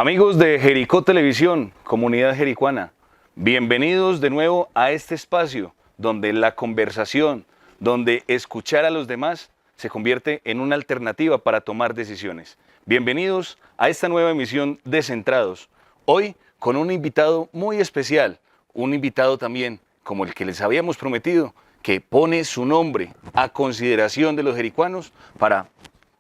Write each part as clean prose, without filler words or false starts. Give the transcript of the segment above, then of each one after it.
Amigos de Jericó Televisión, comunidad jericuana, bienvenidos de nuevo a este espacio donde la conversación, donde escuchar a los demás se convierte en una alternativa para tomar decisiones. Bienvenidos a esta nueva emisión de Centrados, hoy con un invitado muy especial, un invitado también como el que les habíamos prometido, que pone su nombre a consideración de los jericuanos para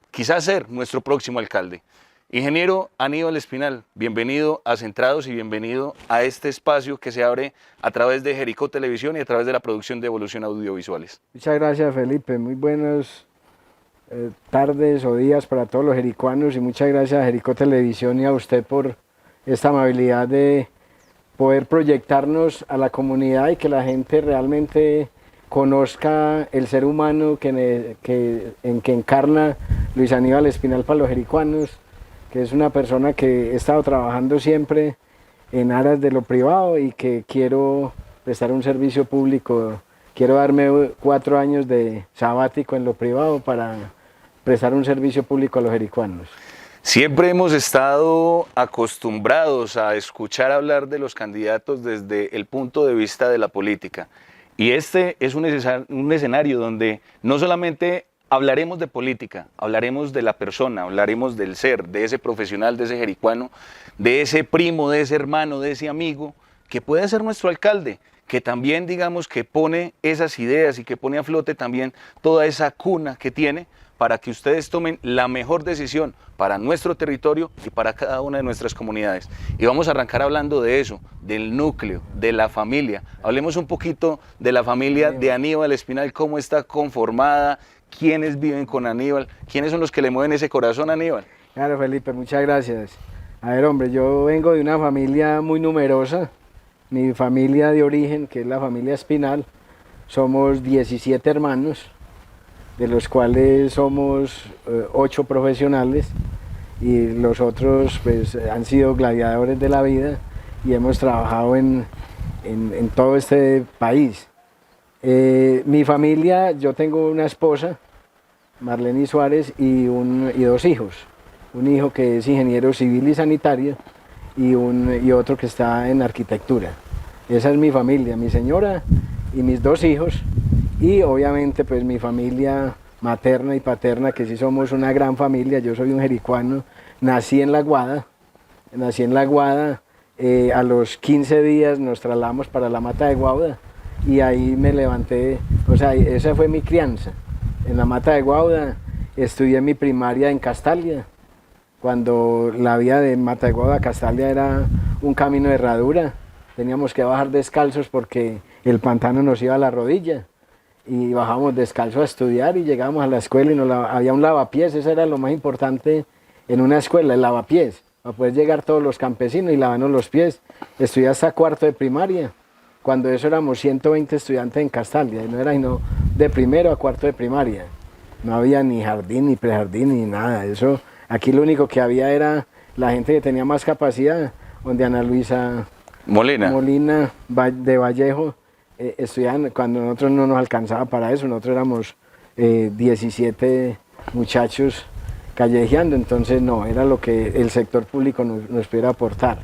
quizás ser nuestro próximo alcalde. Ingeniero Aníbal Espinal, bienvenido a Centrados y bienvenido a este espacio que se abre a través de Jericó Televisión y a través de la producción de Evolución Audiovisuales. Muchas gracias, Felipe, muy buenas tardes o días para todos los jericuanos y muchas gracias a Jericó Televisión y a usted por esta amabilidad de poder proyectarnos a la comunidad y que la gente realmente conozca el ser humano en que encarna Luis Aníbal Espinal para los jericuanos, que es una persona que he estado trabajando siempre en aras de lo privado y que quiero prestar un servicio público. Quiero darme 4 años de sabático en lo privado para prestar un servicio público a los jericuanos. Siempre hemos estado acostumbrados a escuchar hablar de los candidatos desde el punto de vista de la política. Y este es un escenario donde no solamente hablaremos de política, hablaremos de la persona, hablaremos del ser, de ese profesional, de ese jericuano, de ese primo, de ese hermano, de ese amigo, que puede ser nuestro alcalde, que también digamos que pone esas ideas y que pone a flote también toda esa cuna que tiene para que ustedes tomen la mejor decisión para nuestro territorio y para cada una de nuestras comunidades. Y vamos a arrancar hablando de eso, del núcleo, de la familia. Hablemos un poquito de la familia de Aníbal Espinal, cómo está conformada, quiénes viven con Aníbal, quiénes son los que le mueven ese corazón a Aníbal. Claro, Felipe, muchas gracias. A ver, hombre, yo vengo de una familia muy numerosa, mi familia de origen, que es la familia Espinal, somos 17 hermanos, de los cuales somos 8 profesionales y los otros pues han sido gladiadores de la vida y hemos trabajado en todo este país. Mi familia, yo tengo una esposa, Marlene Suárez, y 2 hijos. Un hijo que es ingeniero civil y sanitario y otro que está en arquitectura. Esa es mi familia, mi señora y mis 2 hijos. Y obviamente pues mi familia materna y paterna, que sí somos una gran familia. Yo soy un jericuano, nací en La Guada, a los 15 días nos trasladamos para la Mata de Guauda y ahí me levanté, o sea, esa fue mi crianza. En la Mata de Guauda estudié mi primaria en Castalia, cuando la vía de Mata de Guauda a Castalia era un camino de herradura, teníamos que bajar descalzos porque el pantano nos iba a la rodilla. Y bajábamos descalzos a estudiar y llegábamos a la escuela y había un lavapiés. Eso era lo más importante en una escuela, el lavapiés, para poder llegar todos los campesinos y lavarnos los pies. Estudié hasta 4º de primaria, cuando eso éramos 120 estudiantes en Castalia, y no era sino de 1º a 4º de primaria. No había ni jardín, ni prejardín, ni nada. Eso, aquí lo único que había era la gente que tenía más capacidad, donde Ana Luisa Molina de Vallejo, estudiaban, cuando nosotros no nos alcanzaba para eso, nosotros éramos 17 muchachos callejeando, entonces no, era lo que el sector público nos pudiera aportar.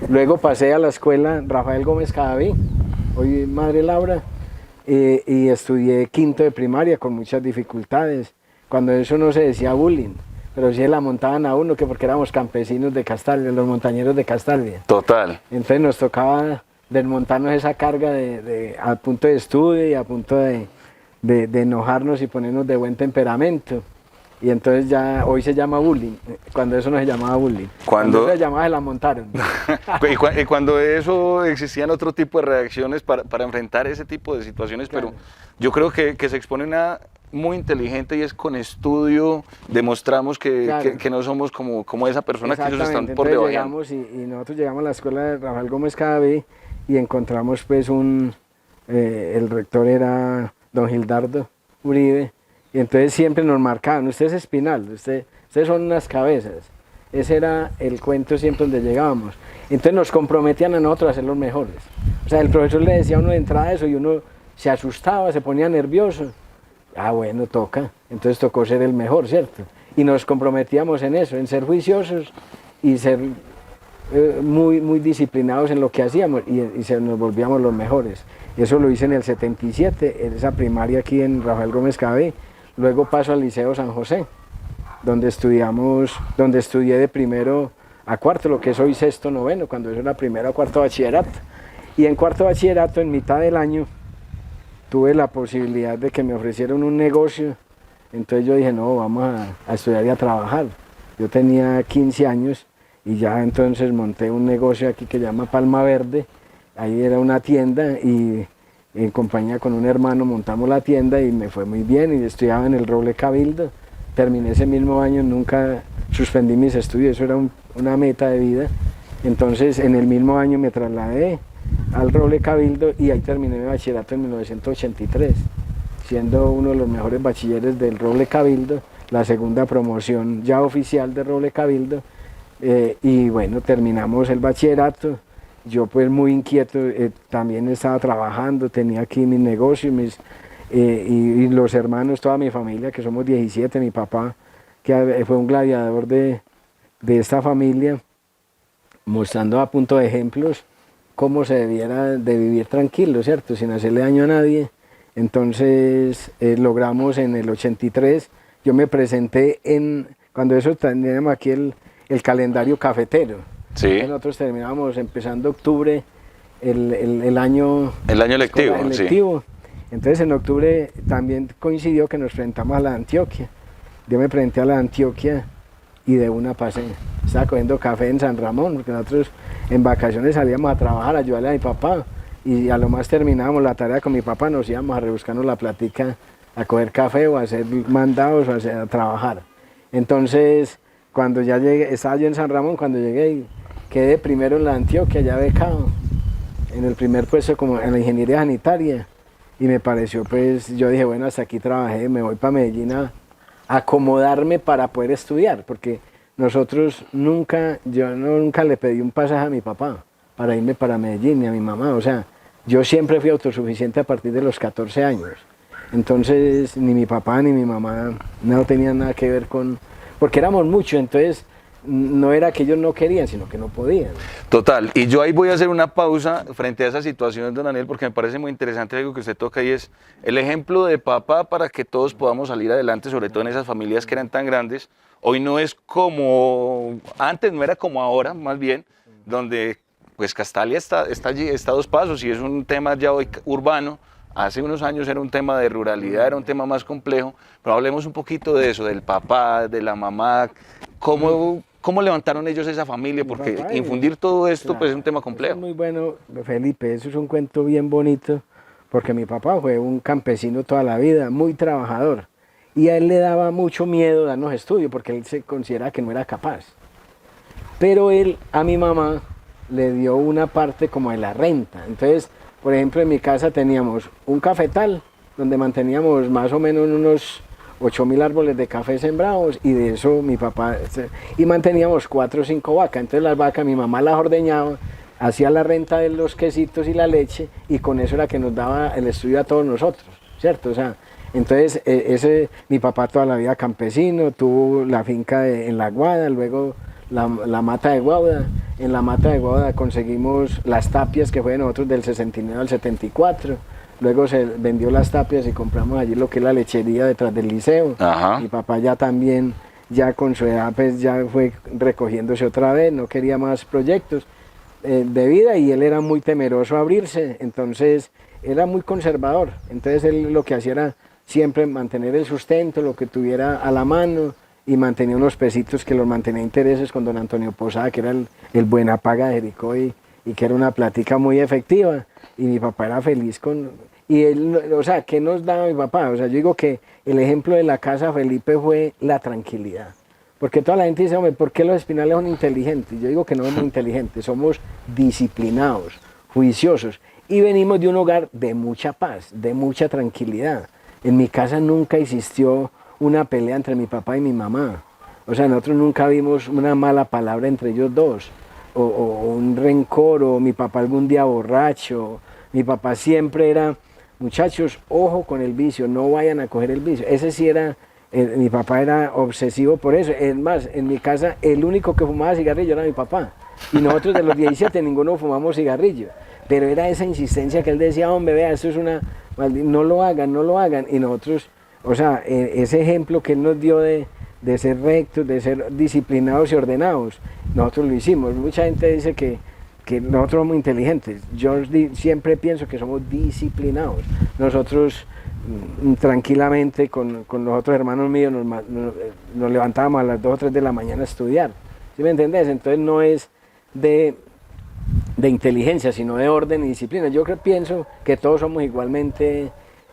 Luego pasé a la escuela Rafael Gómez Cadaví, hoy Madre Laura, y estudié 5º de primaria con muchas dificultades, cuando eso no se decía bullying, pero sí la montaban a uno, que porque éramos campesinos de Castalia, los montañeros de Castalia. Total. Entonces nos tocaba desmontarnos esa carga a punto de estudio y a punto de enojarnos y ponernos de buen temperamento. Y entonces ya hoy se llama bullying, cuando eso no se llamaba bullying. Cuando se llamaba, se la montaron. Y cuando eso existían otro tipo de reacciones para enfrentar ese tipo de situaciones, claro. Pero yo creo que se expone una muy inteligente y es con estudio demostramos que, claro, que no somos como esa persona que ellos están por debajo. Llegamos y nosotros llegamos a la escuela de Rafael Gómez Cadaví y encontramos pues el rector era don Gildardo Uribe, y entonces siempre nos marcaban: usted es Espinal, ustedes son unas cabezas. Ese era el cuento siempre donde llegábamos. Entonces nos comprometían a nosotros a ser los mejores. O sea, el profesor le decía a uno de entrada eso y uno se asustaba, se ponía nervioso. Ah, bueno, toca. Entonces tocó ser el mejor, ¿cierto? Y nos comprometíamos en eso, en ser juiciosos y ser muy disciplinados en lo que hacíamos y nos volvíamos los mejores. Eso lo hice en el 77, en esa primaria aquí en Rafael Gómez Cabé. Luego paso al Liceo San José, donde estudié de primero a cuarto, lo que es hoy sexto, noveno, cuando eso era primero a cuarto bachillerato. Y en cuarto bachillerato, en mitad del año, tuve la posibilidad de que me ofrecieran un negocio. Entonces yo dije, no, vamos a estudiar y a trabajar. Yo tenía 15 años y ya entonces monté un negocio aquí que se llama Palma Verde. Ahí era una tienda y en compañía con un hermano montamos la tienda y me fue muy bien y estudiaba en el Roble Cabildo. Terminé ese mismo año, nunca suspendí mis estudios, eso era una meta de vida. Entonces en el mismo año me trasladé al Roble Cabildo y ahí terminé mi bachillerato en 1983, siendo uno de los mejores bachilleres del Roble Cabildo, la segunda promoción ya oficial del Roble Cabildo. Y bueno, terminamos el bachillerato. Yo pues muy inquieto, también estaba trabajando, tenía aquí mis negocios, y los hermanos, toda mi familia, que somos 17, mi papá, que fue un gladiador de esta familia, mostrando a punto de ejemplos cómo se debiera de vivir tranquilo, ¿cierto? Sin hacerle daño a nadie. Entonces logramos en el 83, yo me presenté cuando eso teníamos aquí el calendario cafetero. Sí. Nosotros terminamos empezando octubre el año lectivo. Sí. Entonces en octubre también coincidió que nos presentamos a la Antioquia. Yo me presenté a la Antioquia y de una pasé. Estaba cogiendo café en San Ramón, porque nosotros en vacaciones salíamos a trabajar, a ayudarle a mi papá, y a lo más terminábamos la tarea con mi papá, nos íbamos a rebuscarnos la platica, a coger café o a hacer mandados o a trabajar. Entonces, cuando ya llegué, estaba yo en San Ramón, cuando llegué, quedé primero en la Antioquia, ya becado, en el primer puesto como en la ingeniería sanitaria, y me pareció, pues, yo dije, bueno, hasta aquí trabajé, me voy para Medellín a acomodarme para poder estudiar, porque yo nunca le pedí un pasaje a mi papá para irme para Medellín, ni a mi mamá, o sea, yo siempre fui autosuficiente a partir de los 14 años, entonces ni mi papá ni mi mamá no tenían nada que ver porque éramos muchos, entonces no era que ellos no querían, sino que no podían. Total, y yo ahí voy a hacer una pausa frente a esa situación, don Daniel, porque me parece muy interesante algo que usted toca y es el ejemplo de papá para que todos podamos salir adelante, sobre todo en esas familias que eran tan grandes. Hoy no es como, antes no era como ahora, más bien, donde pues Castalia está allí, está a 2 pasos y es un tema ya hoy urbano. Hace unos años era un tema de ruralidad, era un tema más complejo, pero hablemos un poquito de eso, del papá, de la mamá, cómo levantaron ellos esa familia, porque infundir todo esto, claro, pues es un tema complejo. Es muy bueno, Felipe, eso es un cuento bien bonito, porque mi papá fue un campesino toda la vida, muy trabajador, y a él le daba mucho miedo darnos estudio, porque él se consideraba que no era capaz. Pero él a mi mamá le dio una parte como de la renta, entonces, por ejemplo, en mi casa teníamos un cafetal, donde manteníamos más o menos unos 8.000 árboles de café sembrados, y de eso mi papá, y manteníamos 4 o 5 vacas, entonces las vacas mi mamá las ordeñaba, hacía la renta de los quesitos y la leche, y con eso era que nos daba el estudio a todos nosotros, ¿cierto? O sea, entonces mi papá toda la vida campesino, tuvo la finca en La Guada, luego la mata de Guauda. En la mata de Guauda conseguimos las tapias que fue de nosotros del 69 al 74, luego se vendió las tapias y compramos allí lo que es la lechería detrás del liceo. Ajá. Mi papá ya también, ya con su edad, pues ya fue recogiéndose otra vez, no quería más proyectos de vida y él era muy temeroso a abrirse, entonces era muy conservador, entonces él lo que hacía era siempre mantener el sustento, lo que tuviera a la mano, y mantenía unos pesitos que los mantenía a intereses con don Antonio Posada, que era el buena paga de Jericó y que era una plática muy efectiva, y mi papá era feliz y él, o sea, ¿qué nos daba mi papá? O sea, yo digo que el ejemplo de la casa Felipe fue la tranquilidad, porque toda la gente dice, hombre, ¿por qué los Espinales son inteligentes? Yo digo que no somos inteligentes, somos disciplinados, juiciosos, y venimos de un hogar de mucha paz, de mucha tranquilidad. En mi casa nunca existió una pelea entre mi papá y mi mamá. O sea, nosotros nunca vimos una mala palabra entre ellos dos, o un rencor, o mi papá algún día borracho. Mi papá siempre era, muchachos, ojo con el vicio, no vayan a coger el vicio. Ese sí era, mi papá era obsesivo por eso. Es más, en mi casa el único que fumaba cigarrillo era mi papá. Y nosotros de los 17 ninguno fumamos cigarrillo. Pero era esa insistencia que él decía, hombre, vea, esto es una... no lo hagan, no lo hagan. Y nosotros, o sea, ese ejemplo que él nos dio de ser rectos, de ser disciplinados y ordenados, nosotros lo hicimos. Mucha gente dice que nosotros somos inteligentes. Yo siempre pienso que somos disciplinados. Nosotros tranquilamente con los otros hermanos míos nos levantábamos a las 2 o 3 de la mañana a estudiar. ¿Sí me entendés? Entonces no es de inteligencia, sino de orden y disciplina. Yo pienso que todos somos igualmente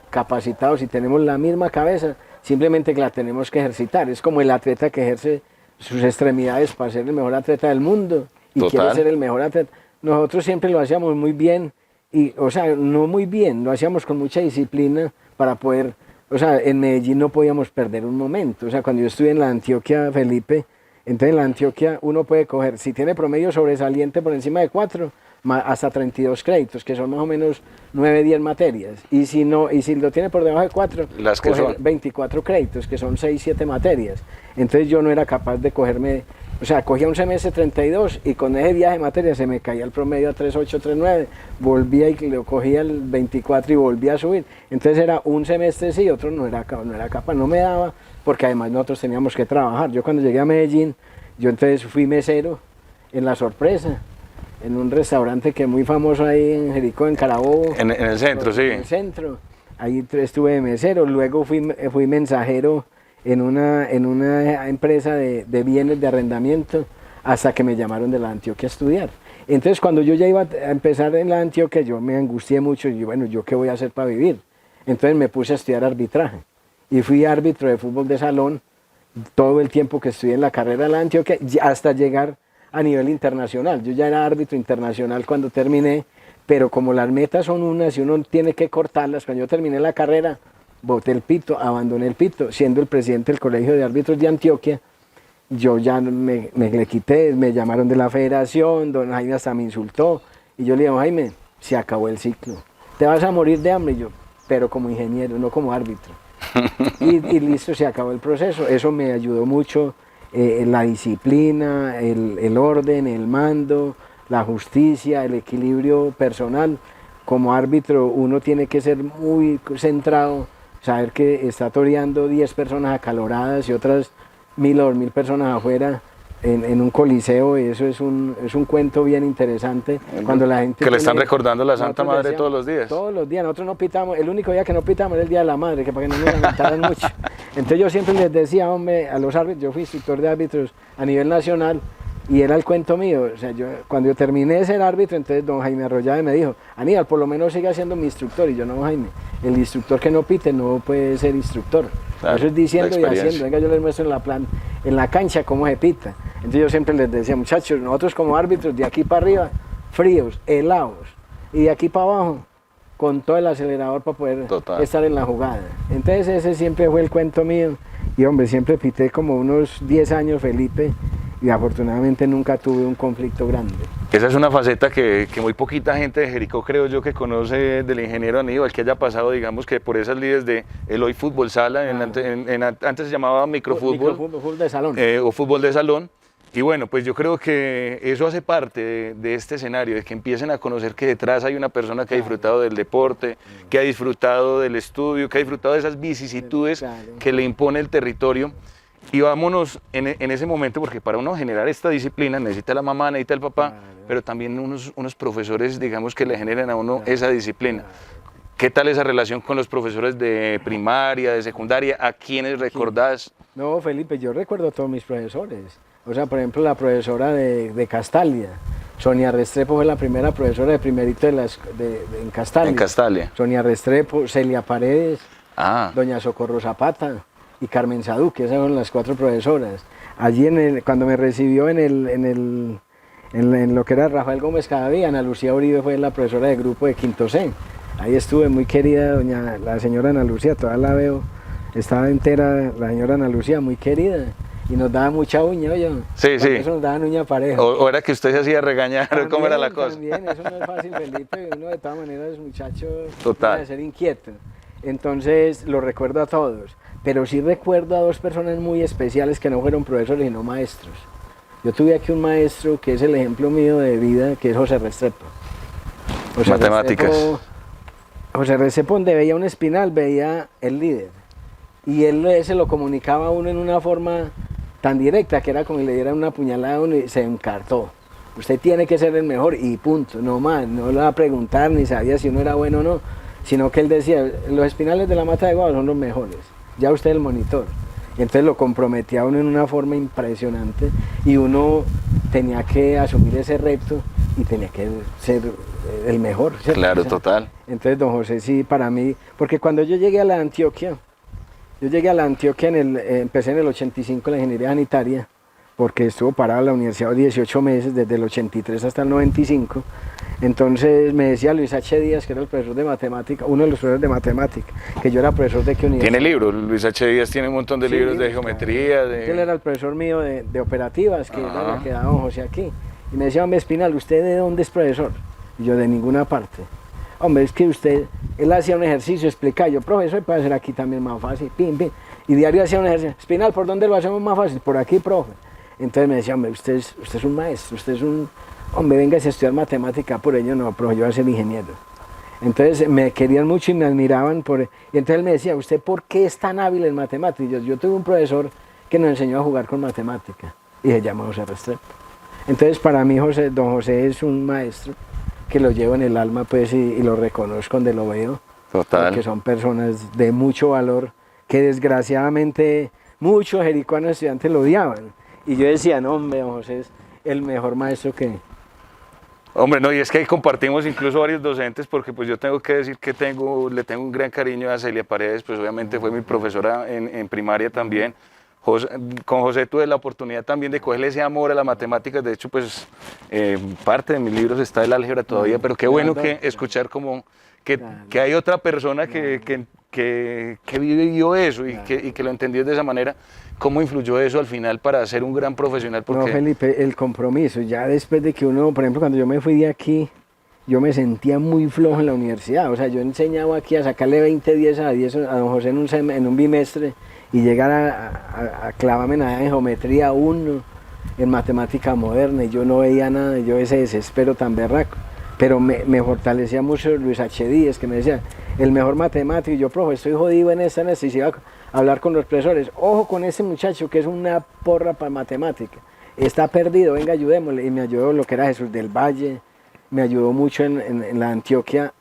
capacitados y tenemos la misma cabeza, simplemente que la tenemos que ejercitar. Es como el atleta que ejerce sus extremidades para ser el mejor atleta del mundo y quiere ser el mejor atleta. Nosotros siempre lo hacíamos muy bien, y, o sea, no muy bien, lo hacíamos con mucha disciplina para poder, o sea, en Medellín no podíamos perder un momento. O sea, cuando yo estuve en la Antioquia, Felipe, entonces en la Antioquia uno puede coger, si tiene promedio sobresaliente por encima de 4, hasta 32 créditos, que son más o menos 9, 10 materias. Y si lo tiene por debajo de 4, las que son 24 créditos, que son 6, 7 materias. Entonces yo no era capaz de cogerme, o sea, cogía un semestre 32 y con ese viaje de materias se me caía el promedio a 3.8, 3.9, volvía y lo cogía el 24 y volvía a subir. Entonces era un semestre sí, otro no era capaz, no me daba, porque además nosotros teníamos que trabajar. Yo cuando llegué a Medellín, yo entonces fui mesero en La Sorpresa, en un restaurante que es muy famoso ahí en Jericó, en Carabobo. En el centro, sí. En el centro. Ahí estuve de mesero, luego fui mensajero en una empresa de bienes de arrendamiento, hasta que me llamaron de la Antioquia a estudiar. Entonces cuando yo ya iba a empezar en la Antioquia, yo me angustié mucho y bueno, ¿yo qué voy a hacer para vivir? Entonces me puse a estudiar arbitraje y fui árbitro de fútbol de salón todo el tiempo que estudié en la carrera de la Antioquia, hasta llegar a nivel internacional. Yo ya era árbitro internacional cuando terminé, pero como las metas son unas y uno tiene que cortarlas, cuando yo terminé la carrera, boté el pito, abandoné el pito, siendo el presidente del Colegio de Árbitros de Antioquia. Yo ya me le quité, me llamaron de la federación, don Jaime hasta me insultó, y yo le dije, Jaime, se acabó el ciclo, te vas a morir de hambre. Y yo, pero como ingeniero, no como árbitro. y listo, se acabó el proceso. Eso me ayudó mucho, la disciplina, el orden, el mando, la justicia, el equilibrio personal. Como árbitro uno tiene que ser muy centrado, saber que está toreando 10 personas acaloradas y otras 1.000 o 2.000 personas afuera en un coliseo, y eso es un cuento bien interesante. Cuando la gente que le están recordando la Santa Madre decíamos, todos los días. Todos los días, nosotros no pitamos, el único día que no pitamos era el Día de la Madre, que para que no nos lamentaran mucho. Entonces yo siempre les decía, hombre, a los árbitros, yo fui instructor de árbitros a nivel nacional, y era el cuento mío. O sea, cuando yo terminé de ser árbitro, entonces don Jaime Arroyave me dijo, Aníbal, por lo menos siga siendo mi instructor. Y yo, no, Jaime, el instructor que no pite no puede ser instructor. Claro, eso es diciendo y haciendo. Venga, yo les muestro en la cancha cómo se pita. Entonces yo siempre les decía, muchachos, nosotros como árbitros, de aquí para arriba, fríos, helados, y de aquí para abajo, con todo el acelerador para poder estar en la jugada. Entonces ese siempre fue el cuento mío. Y hombre, siempre pité como unos 10 años, Felipe, y afortunadamente nunca tuve un conflicto grande. Esa es una faceta que muy poquita gente de Jericó, creo yo, que conoce del ingeniero Aníbal, que haya pasado, digamos, que por esas líderes de el hoy fútbol sala, antes se llamaba microfútbol, fútbol de salón. O fútbol de salón. Y bueno, pues yo creo que eso hace parte de este escenario, de que empiecen a conocer que detrás hay una persona que ha disfrutado del deporte, que ha disfrutado del estudio, que ha disfrutado de esas vicisitudes que le impone el territorio. Y vámonos en ese momento, porque para uno generar esta disciplina necesita la mamá, necesita el papá, pero también unos profesores, digamos, que le generen a uno esa disciplina. ¿Qué tal esa relación con los profesores de primaria, de secundaria? ¿A quiénes recordás? No, Felipe, yo recuerdo a todos mis profesores. O sea, por ejemplo, la profesora de Castalia, Sonia Restrepo, fue la primera profesora de primerito en Castalia. En Castalia. Sonia Restrepo, Celia Paredes, doña Socorro Zapata y Carmen Saduque, esas fueron las 4 profesoras. Allí cuando me recibió en lo que era Rafael Gómez Cadavid, Ana Lucía Uribe fue la profesora de grupo de quinto C. Ahí estuve, muy querida la señora Ana Lucía, todavía la veo, estaba entera la señora Ana Lucía, muy querida. Y nos daba mucha uña, oye. Sí, sí. Eso nos daban uña pareja. O era que usted se hacía regañar, también, ¿cómo era la cosa? También, eso no es fácil, Felipe. Uno de todas maneras es muchacho de ser inquieto. Entonces, lo recuerdo a todos. Pero sí recuerdo a 2 personas muy especiales que no fueron profesores, sino maestros. Yo tuve aquí un maestro que es el ejemplo mío de vida, que es José Restrepo. Matemáticas. José Restrepo, donde veía un espinal, veía el líder. Y él se lo comunicaba a uno en una forma tan directa, que era como si le dieran una puñalada a uno y se encartó. Usted tiene que ser el mejor y punto, no más, no le va a preguntar ni sabía si uno era bueno o no, sino que él decía, los espinales de la Mata de Guava son los mejores, ya usted es el monitor. Y entonces lo comprometía a uno en una forma impresionante y uno tenía que asumir ese reto y tenía que ser el mejor, ¿cierto? Claro, total. Entonces don José sí, para mí, porque cuando yo llegué a la Antioquia, empecé en el 85 la ingeniería sanitaria, porque estuvo parada la universidad 18 meses, desde el 83 hasta el 95. Entonces me decía Luis H. Díaz, que era el profesor de matemática, uno de los profesores de matemática, que yo era profesor de qué universidad. Tiene libros, Luis H. Díaz tiene un montón de libros de geometría. Él era el profesor mío de operativas, que era la que daba don José aquí. Y me decía, hombre Espinal, ¿usted de dónde es profesor? Y yo, de ninguna parte. Hombre, es que él hacía un ejercicio, explicaba, yo, profesor, puede hacer aquí también más fácil, pim, pim. Y diario hacía un ejercicio, Espinal, ¿por dónde lo hacemos más fácil? Por aquí, profe. Entonces me decía, hombre, usted es un maestro, usted es un... Hombre, venga a estudiar matemática por ello, no, pero yo voy a ser ingeniero. Entonces me querían mucho y me admiraban y entonces él me decía, ¿usted por qué es tan hábil en matemáticas? Yo tuve un profesor que nos enseñó a jugar con matemática y se llama José Restrepo. Entonces para mí don José es un maestro que lo llevo en el alma pues y lo reconozco donde lo veo. Total. Porque son personas de mucho valor que desgraciadamente muchos jericuanos estudiantes lo odiaban. Y yo decía, no hombre, don José es el mejor maestro que... Hombre, no, y es que ahí compartimos incluso varios docentes, porque pues yo tengo que decir que le tengo un gran cariño a Celia Paredes, pues obviamente fue mi profesora en primaria también. Con José tuve la oportunidad también de cogerle ese amor a las matemáticas, de hecho pues parte de mis libros está el álgebra todavía, pero qué bueno que escuchar como que hay otra persona que vivió eso y que lo entendió de esa manera. ¿Cómo influyó eso al final para ser un gran profesional? Porque... No, Felipe, el compromiso, ya después de que uno, por ejemplo, cuando yo me fui de aquí, yo me sentía muy flojo en la universidad, o sea, yo enseñaba aquí a sacarle 20, 10 a don José en un bimestre y llegar a clavarme en geometría 1, en matemática moderna, y yo no veía nada, yo ese desespero tan berraco. Pero me fortalecía mucho Luis H. Díaz, que me decía, el mejor matemático, y yo, profe, estoy jodido en esta necesidad, hablar con los profesores, ojo con ese muchacho que es una porra para matemática, está perdido, venga, ayudémosle, y me ayudó lo que era Jesús del Valle, me ayudó mucho en la Antioquia,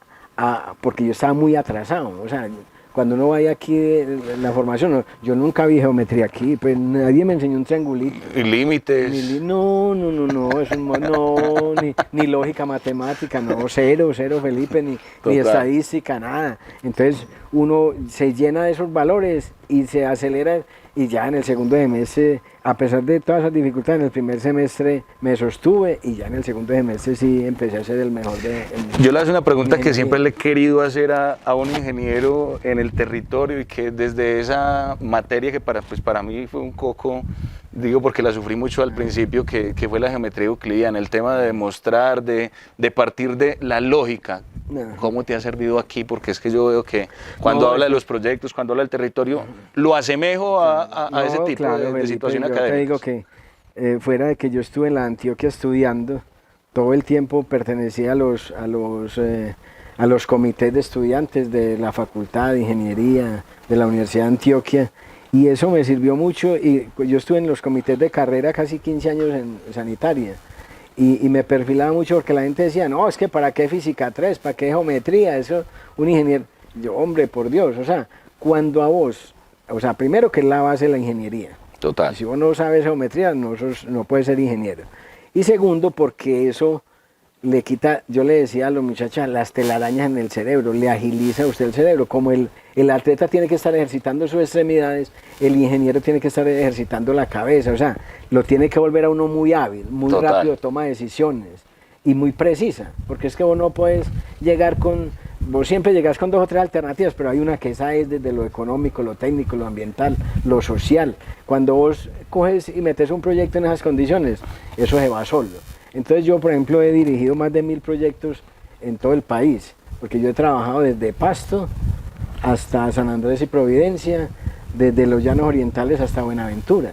porque yo estaba muy atrasado, o sea, cuando uno vaya aquí, la formación, yo nunca vi geometría aquí, pues nadie me enseñó un triangulito. ¿Y límites? No, ni lógica matemática, no, cero, Felipe, ni estadística, nada. Entonces uno se llena de esos valores y se acelera, y ya en el segundo semestre, a pesar de todas esas dificultades, en el primer semestre me sostuve y ya en el segundo semestre sí empecé a ser el mejor Yo le hago una pregunta que siempre le he querido hacer a un ingeniero en el territorio y que desde esa materia que para mí fue un coco, digo porque la sufrí mucho al principio, que fue la geometría euclidiana, el tema de demostrar, de partir de la lógica. ¿Cómo te ha servido aquí? Porque es que yo veo que cuando habla de los proyectos, cuando habla del territorio, lo asemejo a ese tipo de situación académica. Yo te digo que fuera de que yo estuve en la Antioquia estudiando, todo el tiempo pertenecía a los comités de estudiantes de la Facultad de Ingeniería de la Universidad de Antioquia, y eso me sirvió mucho, y yo estuve en los comités de carrera casi 15 años en sanitaria. Y me perfilaba mucho porque la gente decía, no, es que ¿para qué física 3? ¿Para qué geometría? Eso, un ingeniero. Yo, hombre, por Dios, o sea, cuando a vos, o sea, primero que es la base de la ingeniería. Total. Si vos no sabes geometría, no puedes ser ingeniero. Y segundo, porque eso le quita, yo le decía a los muchachos, las telarañas en el cerebro, le agiliza a usted el cerebro. Como el atleta tiene que estar ejercitando sus extremidades, el ingeniero tiene que estar ejercitando la cabeza, o sea, lo tiene que volver a uno muy hábil, muy Total. rápido, toma decisiones y muy precisa, porque es que vos no puedes llegar vos siempre llegás con 2 o 3 alternativas, pero hay una que esa es desde lo económico, lo técnico, lo ambiental, lo social. Cuando vos coges y metes un proyecto en esas condiciones, eso se va solo. Entonces yo, por ejemplo, he dirigido más de 1000 proyectos en todo el país, porque yo he trabajado desde Pasto hasta San Andrés y Providencia, desde los Llanos Orientales hasta Buenaventura.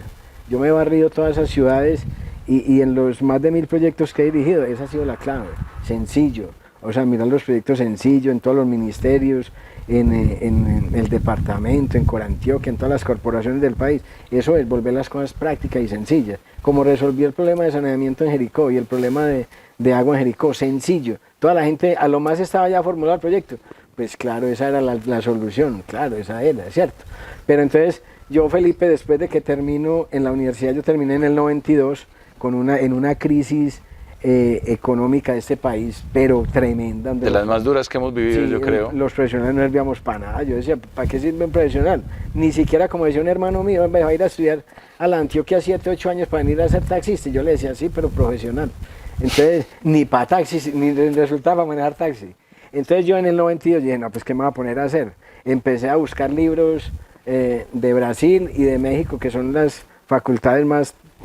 Yo me he barrido todas esas ciudades Y en los más de 1000 proyectos que he dirigido, esa ha sido la clave, sencillo. O sea, mirar los proyectos sencillos en todos los ministerios, en el departamento, en Corantioquia, en todas las corporaciones del país. Eso es volver las cosas prácticas y sencillas. Como resolvió el problema de saneamiento en Jericó y el problema de agua en Jericó, sencillo. Toda la gente a lo más estaba ya formulado el proyecto. Pues claro, esa era la solución, claro, esa era, ¿cierto? Pero entonces, yo, Felipe, después de que termino en la universidad, yo terminé en el 92 en una crisis económica de este país, pero tremenda. De las más duras que hemos vivido, sí, yo creo. Los profesionales no servíamos para nada. Yo decía, ¿para qué sirve un profesional? Ni siquiera, como decía un hermano mío, me va a ir a estudiar a la Antioquia 7, 8 años para venir a ser taxista. Y yo le decía, sí, pero profesional. Entonces, ni para taxi, ni resultaba para manejar taxi. Entonces yo en el 92 dije, no, pues ¿qué me voy a poner a hacer? Empecé a buscar libros de Brasil y de México, que son las facultades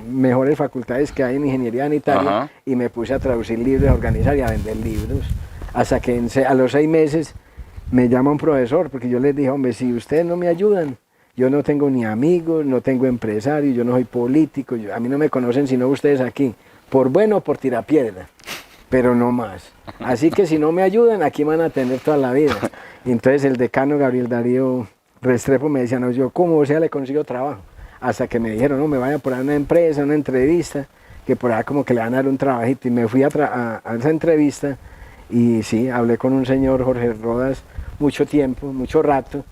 mejores facultades que hay en ingeniería sanitaria. Ajá. Y me puse a traducir libros, a organizar y a vender libros, hasta que a los 6 meses me llama un profesor, porque yo les dije, hombre, si ustedes no me ayudan, yo no tengo ni amigos, no tengo empresarios, yo no soy político, a mí no me conocen sino ustedes aquí, por bueno o por tirapiedra, pero no más. Así que si no me ayudan, aquí van a tener toda la vida. Y entonces el decano Gabriel Darío Restrepo me decía, no, yo como sea le consigo trabajo. Hasta que me dijeron, no, me vaya por ahí a una empresa, una entrevista, que por ahí como que le van a dar un trabajito. Y me fui a esa entrevista y sí, hablé con un señor, Jorge Rodas, mucho tiempo, mucho rato.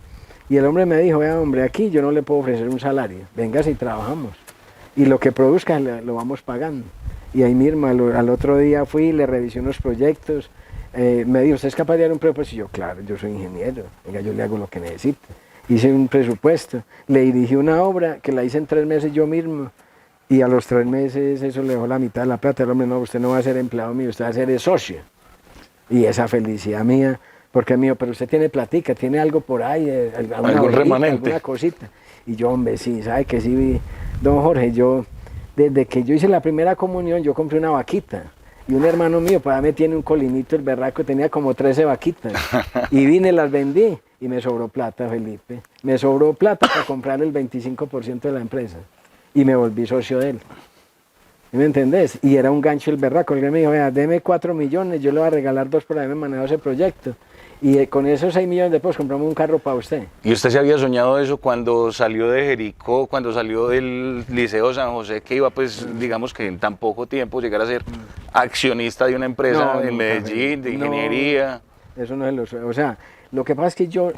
Y el hombre me dijo, vea hombre, aquí yo no le puedo ofrecer un salario, venga si trabajamos. Y lo que produzca lo vamos pagando. Y ahí mismo al otro día fui, le revisé unos proyectos, me dijo, ¿usted es capaz de dar un presupuesto? Y yo, claro, yo soy ingeniero, venga, yo le hago lo que necesite. Hice un presupuesto, le dirigí una obra que la hice en 3 meses yo mismo, y a los 3 meses eso le dejó la mitad de la plata. El hombre, no, usted no va a ser empleado mío, usted va a ser socio. Y esa felicidad mía, porque mío, pero usted tiene platica, tiene algo por ahí, algún remanente, alguna cosita. Y yo, hombre, sí, sabe que sí, don Jorge, yo, desde que yo hice la primera comunión, yo compré una vaquita. Y un hermano mío, para mí tiene un colinito, el berraco, tenía como 13 vaquitas. Y vine, las vendí. Y me sobró plata, Felipe. Me sobró plata para comprar el 25% de la empresa. Y me volví socio de él. ¿Me entendés? Y era un gancho el berraco. El que me dijo, vea, deme 4 millones, yo le voy a regalar 2 por haberme manejado ese proyecto. Y con esos 6 millones después compramos un carro para usted. ¿Y usted se había soñado eso cuando salió de Jericó, cuando salió del Liceo San José, que iba, pues, digamos que en tan poco tiempo llegar a ser accionista de una empresa en Medellín, de ingeniería? No, eso no es lo suyo. O sea, lo que pasa es que yo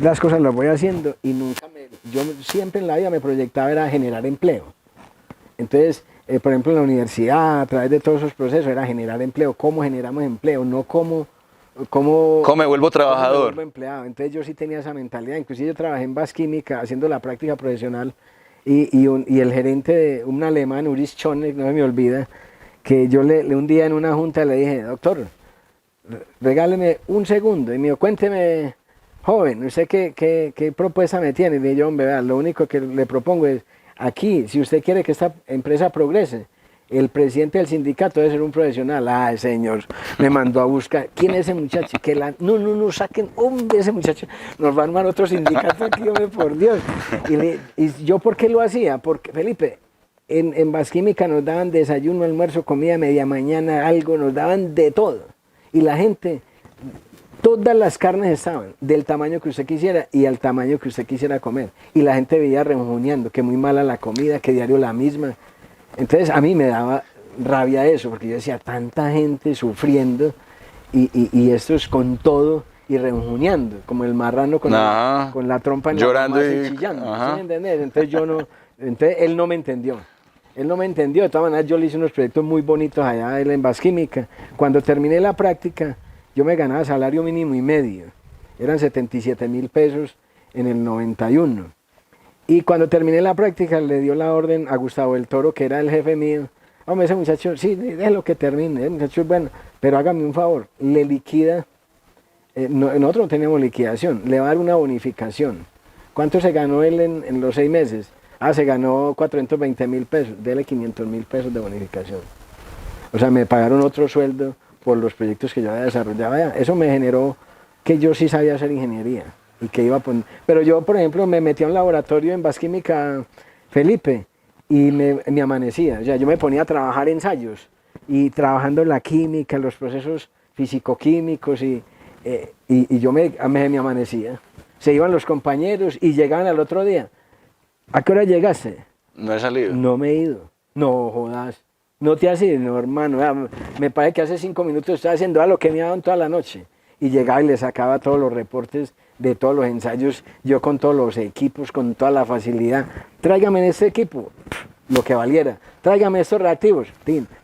las cosas las voy haciendo y yo siempre en la vida me proyectaba era generar empleo. Entonces, por ejemplo, en la universidad, a través de todos esos procesos, era generar empleo. ¿Cómo generamos empleo? No cómo me vuelvo trabajador. ¿Cómo me vuelvo empleado? Entonces yo sí tenía esa mentalidad. Inclusive yo trabajé en Basquímica haciendo la práctica profesional y el gerente de un alemán, Ulrich Schonek, no se me olvida, que yo un día en una junta le dije, doctor, regáleme un segundo y me dijo, cuénteme, joven, ¿usted qué propuesta me tiene? Y le dije, hombre, vea, lo único que le propongo es, aquí, si usted quiere que esta empresa progrese, el presidente del sindicato debe ser un profesional. Ay, señor, me mandó a buscar. ¿Quién es ese muchacho? No, saquen, hombre, ese muchacho nos va a armar otro sindicato aquí, hombre, por Dios. Y yo, ¿por qué lo hacía? Porque, Felipe, en Basquímica nos daban desayuno, almuerzo, comida, media mañana, algo, nos daban de todo. Y la gente, todas las carnes estaban del tamaño que usted quisiera y al tamaño que usted quisiera comer. Y la gente veía remojoneando, que muy mala la comida, que diario la misma. Entonces a mí me daba rabia eso, porque yo decía, tanta gente sufriendo y esto es con todo y remojoneando, como el marrano con la trompa en llorando la y chillando. ¿Sí me entendés? Entonces él no me entendió. Él no me entendió, de todas maneras yo le hice unos proyectos muy bonitos allá en Basquímica. Cuando terminé la práctica, yo me ganaba salario mínimo y medio. Eran 77.000 pesos en el 91. Y cuando terminé la práctica le dio la orden a Gustavo del Toro, que era el jefe mío. Hombre, ese muchacho, sí, déjelo que termine, ese muchacho es bueno, pero hágame un favor, le liquida, nosotros no teníamos liquidación, le va a dar una bonificación. ¿Cuánto se ganó él en los 6 meses? Se ganó 420.000 pesos, dele 500.000 pesos de bonificación. O sea, me pagaron otro sueldo por los proyectos que yo había desarrollado. Eso me generó que yo sí sabía hacer ingeniería. Y que iba a poner. Pero yo, por ejemplo, me metí a un laboratorio en Basquímica, Felipe, y me amanecía. O sea, yo me ponía a trabajar ensayos y trabajando la química, los procesos físico-químicos y yo me amanecía. Se iban los compañeros y llegaban al otro día. ¿A qué hora llegaste? No he salido. No me he ido. No jodas. No te has ido, no, hermano. Me parece que hace 5 minutos estaba haciendo lo que me ha dado toda la noche. Y llegaba y le sacaba todos los reportes de todos los ensayos, yo con todos los equipos, con toda la facilidad. Tráigame en este equipo, lo que valiera. Tráigame estos reactivos,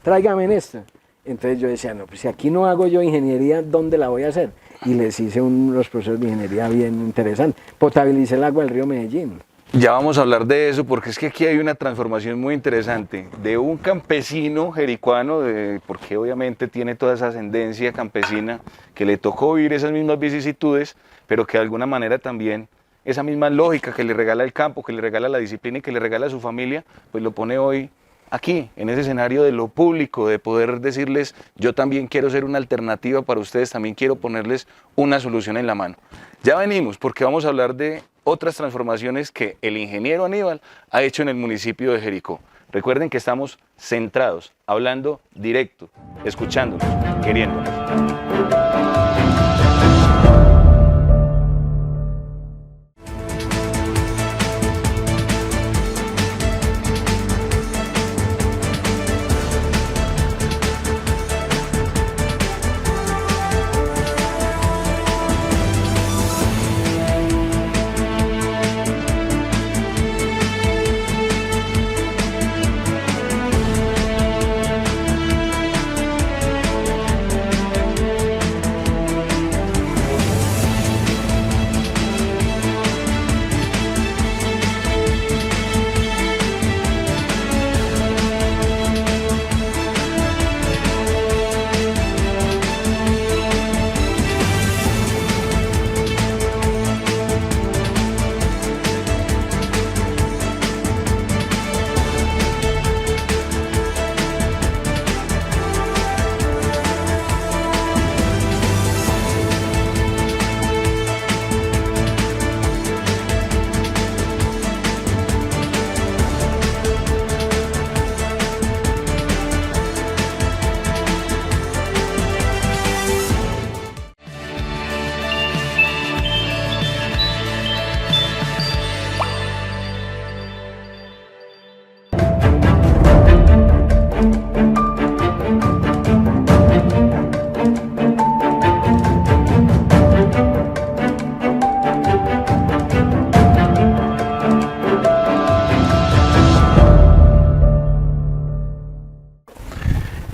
tráigame en esto. Entonces yo decía, no, pues si aquí no hago yo ingeniería, ¿dónde la voy a hacer? Y les hice unos procesos de ingeniería bien interesantes. Potabilicé el agua del río Medellín. Ya vamos a hablar de eso, porque es que aquí hay una transformación muy interesante de un campesino jericuano, porque obviamente tiene toda esa ascendencia campesina, que le tocó vivir esas mismas vicisitudes, pero que de alguna manera también esa misma lógica que le regala el campo, que le regala la disciplina y que le regala a su familia, pues lo pone hoy aquí, en ese escenario de lo público, de poder decirles, yo también quiero ser una alternativa para ustedes, también quiero ponerles una solución en la mano. Ya venimos, porque vamos a hablar de otras transformaciones que el ingeniero Aníbal ha hecho en el municipio de Jericó. Recuerden que estamos centrados, hablando directo, escuchándonos, queriéndonos.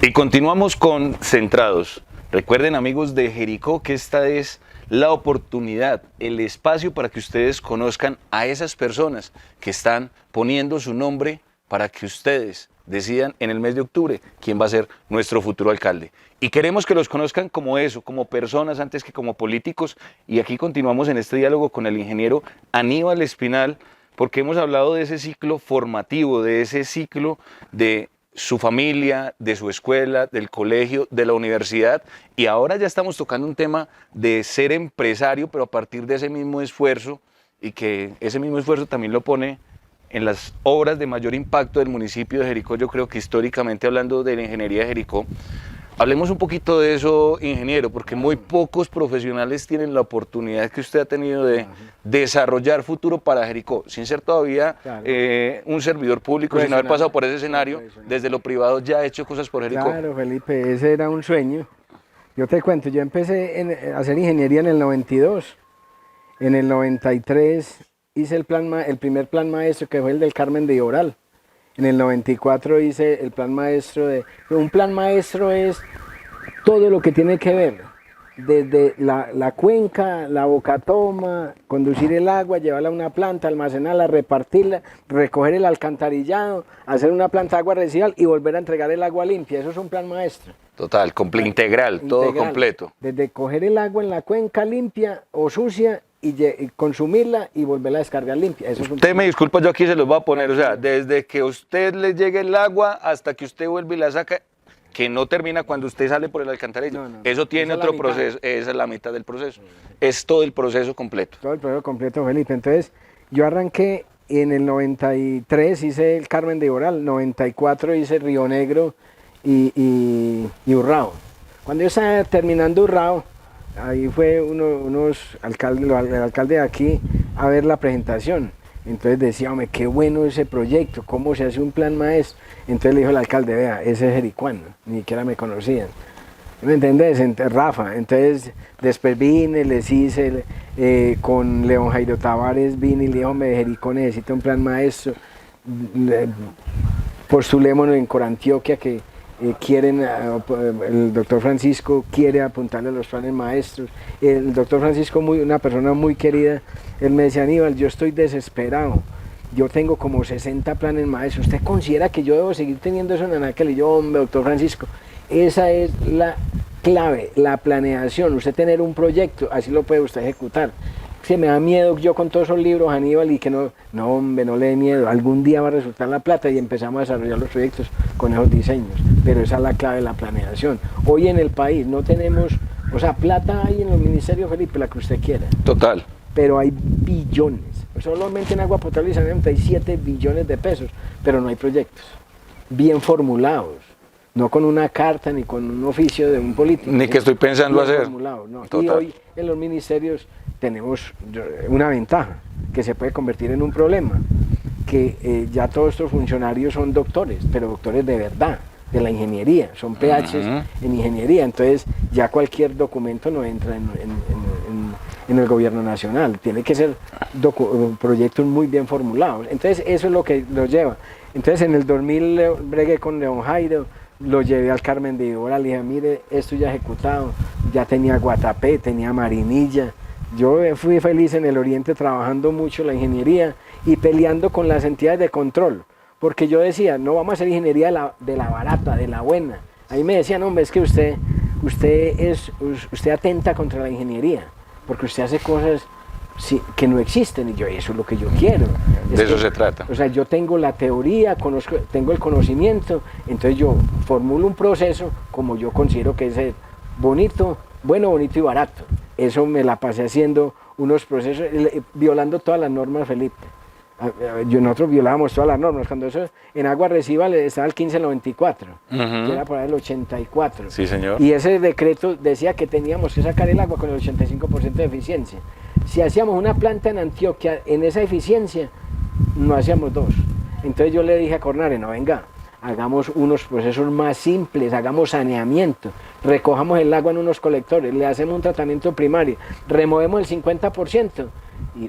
Y continuamos con Centrados. Recuerden, amigos de Jericó, que esta es la oportunidad, el espacio para que ustedes conozcan a esas personas que están poniendo su nombre para que ustedes decidan en el mes de octubre quién va a ser nuestro futuro alcalde. Y queremos que los conozcan como eso, como personas antes que como políticos. Y aquí continuamos en este diálogo con el ingeniero Aníbal Espinal, porque hemos hablado de ese ciclo formativo, de ese ciclo de su familia, de su escuela, del colegio, de la universidad, y ahora ya estamos tocando un tema de ser empresario, pero a partir de ese mismo esfuerzo, y que ese mismo esfuerzo también lo pone en las obras de mayor impacto del municipio de Jericó. Yo creo que históricamente, hablando de la ingeniería de Jericó, hablemos un poquito de eso, ingeniero, porque muy pocos profesionales tienen la oportunidad que usted ha tenido de desarrollar futuro para Jericó, sin ser todavía un servidor público, sin haber pasado por ese escenario, desde lo privado ya ha hecho cosas por Jericó. Claro, Felipe, ese era un sueño. Yo te cuento, yo empecé a hacer ingeniería en el 92, en el 93 hice el primer plan maestro, que fue el del Carmen de Ioral. En el 94 hice el plan maestro de... Un plan maestro es todo lo que tiene que ver, desde la cuenca, la bocatoma, conducir el agua, llevarla a una planta, almacenarla, repartirla, recoger el alcantarillado, hacer una planta de agua residual y volver a entregar el agua limpia. Eso es un plan maestro. Total, integral, todo completo. Desde coger el agua en la cuenca limpia o sucia y consumirla y volverla a descargar limpia. Eso es usted me disculpa, yo aquí se los voy a poner, o sea, desde que usted le llegue el agua hasta que usted vuelve y la saca, que no termina cuando usted sale por el alcantarillado. No, eso tiene otro proceso, esa es la mitad del proceso, es todo el proceso completo. Todo el proceso completo, Felipe. Entonces, yo arranqué en el 93 hice el Carmen de Iboral, 94 hice Río Negro y Urrao. Cuando yo estaba terminando Urrao, ahí fue unos alcaldes, el alcalde de aquí a ver la presentación. Entonces decía, hombre, qué bueno ese proyecto, cómo se hace un plan maestro. Entonces le dijo el alcalde, vea, ese es jericuano, ni siquiera me conocían. ¿Me entendés? Rafa. Entonces después vine, les hice con León Jairo Tavares, vine y le dije, hombre, Jericó necesita un plan maestro. Postulémonos en Corantioquia que quieren, el doctor Francisco quiere apuntarle a los planes maestros. El doctor Francisco, una persona muy querida, él me decía, Aníbal, yo estoy desesperado, yo tengo como 60 planes maestros, ¿usted considera que yo debo seguir teniendo eso en Anaquel? Y yo, hombre, doctor Francisco, esa es la clave, la planeación, usted tener un proyecto, así lo puede usted ejecutar. Se me da miedo yo con todos esos libros, Aníbal, y que no, hombre, no le dé miedo, algún día va a resultar la plata y empezamos a desarrollar los proyectos con esos diseños, pero esa es la clave de la planeación. Hoy en el país no tenemos, o sea, plata hay en los ministerios, Felipe, la que usted quiera. Total. Pero hay billones, solamente en agua potable y saneamiento hay 7 billones de pesos, pero no hay proyectos bien formulados. No con una carta ni con un oficio de un político. Ni que estoy pensando hacer. No. Y hoy en los ministerios tenemos una ventaja, que se puede convertir en un problema, que ya todos estos funcionarios son doctores, pero doctores de verdad, de la ingeniería, son PHs en ingeniería, entonces ya cualquier documento no entra en el gobierno nacional, tiene que ser proyectos muy bien formulados, entonces eso es lo que los lleva. Entonces en el 2000 bregué con León Jairo, lo llevé al Carmen de Iboral, le dije, mire, esto ya ejecutado, ya tenía Guatapé, tenía Marinilla. Yo fui feliz en el Oriente trabajando mucho la ingeniería y peleando con las entidades de control, porque yo decía, no vamos a hacer ingeniería de la barata, de la buena. Ahí me decían, hombre, es que usted atenta contra la ingeniería, porque usted hace cosas que no existen, y yo, eso es lo que yo quiero. De eso se trata. O sea, yo tengo la teoría, tengo el conocimiento, entonces yo formulo un proceso como yo considero que es bonito, bueno, bonito y barato. Eso me la pasé haciendo unos procesos, violando todas las normas, Felipe. Nosotros violábamos todas las normas, cuando eso en agua residual estaba el 1594, que era por ahí el 84. Sí, señor. Y ese decreto decía que teníamos que sacar el agua con el 85% de eficiencia. Si hacíamos una planta en Antioquia en esa eficiencia, no hacíamos dos. Entonces yo le dije a Cornare, no, venga, hagamos unos procesos más simples, hagamos saneamiento, recojamos el agua en unos colectores, le hacemos un tratamiento primario, removemos el 50%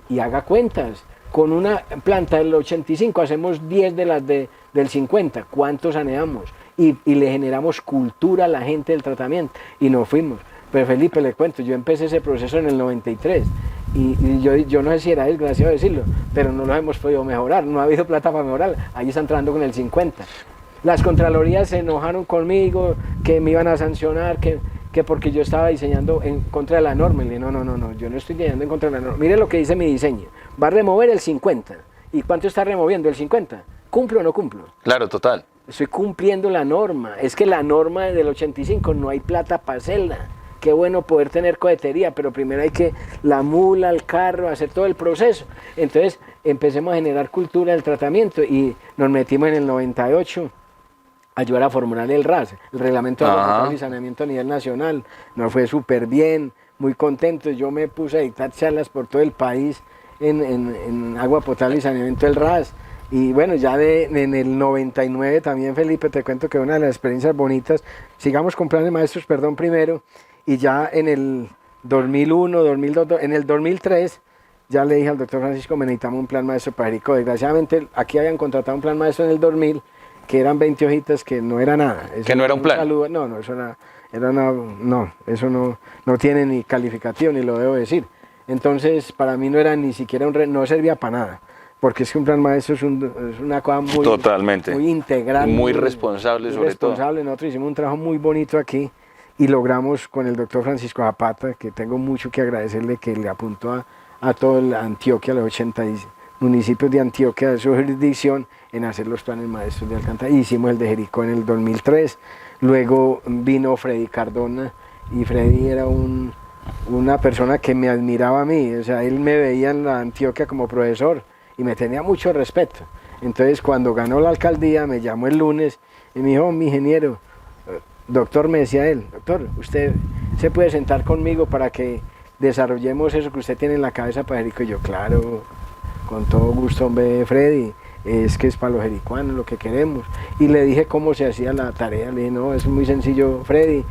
y haga cuentas. Con una planta del 85 hacemos 10 de las del 50, ¿cuánto saneamos? Y le generamos cultura a la gente del tratamiento y nos fuimos. Pero Felipe, le cuento, yo empecé ese proceso en el 93 y yo no sé si era desgraciado decirlo, pero no lo hemos podido mejorar, no ha habido plata para mejorar, ahí está entrando con el 50. Las Contralorías se enojaron conmigo, que me iban a sancionar, que porque yo estaba diseñando en contra de la norma. Y le dije, no, yo no estoy diseñando en contra de la norma. Mire lo que dice mi diseño, va a remover el 50. ¿Y cuánto está removiendo el 50? ¿Cumplo o no cumplo? Claro, total. Estoy cumpliendo la norma, es que la norma del 85 no hay plata para hacerla. Qué bueno poder tener cohetería, pero primero hay que la mula, el carro, hacer todo el proceso. Entonces empecemos a generar cultura del tratamiento y nos metimos en el 98 a ayudar a formular el RAS, el Reglamento de Agua Potable y Saneamiento a nivel nacional. Nos fue súper bien, muy contentos. Yo me puse a dictar charlas por todo el país en agua potable y saneamiento del RAS. Y bueno, ya en el 99 también, Felipe, te cuento que una de las experiencias bonitas, sigamos con planes maestros, perdón, primero, y ya en el 2001, 2002, en el 2003, ya le dije al doctor Francisco, me necesitamos un plan maestro para Jericó. Desgraciadamente, aquí habían contratado un plan maestro en el 2000, que eran 20 hojitas, que no era nada. Eso que no era un plan. Saludo, no, eso eso no tiene ni calificación, ni lo debo decir. Entonces, para mí no era ni siquiera no servía para nada. Porque es que un plan maestro es una cosa muy, totalmente, muy integral. Muy responsable, sobre todo. Nosotros hicimos un trabajo muy bonito aquí y logramos con el doctor Francisco Zapata, que tengo mucho que agradecerle, que le apuntó a toda la Antioquia, los 80 municipios de Antioquia, de su jurisdicción, en hacer los planes maestros de Alcántara. Hicimos el de Jericó en el 2003, luego vino Freddy Cardona, y Freddy era una persona que me admiraba a mí, o sea, él me veía en la Antioquia como profesor, y me tenía mucho respeto. Entonces cuando ganó la alcaldía me llamó el lunes y me dijo, mi ingeniero, doctor, me decía él, doctor, usted se puede sentar conmigo para que desarrollemos eso que usted tiene en la cabeza para Jericó. Y yo, claro, con todo gusto, hombre, Freddy, es que es para los jericuanos lo que queremos. Y le dije cómo se hacía la tarea, le dije, no, es muy sencillo, Freddy,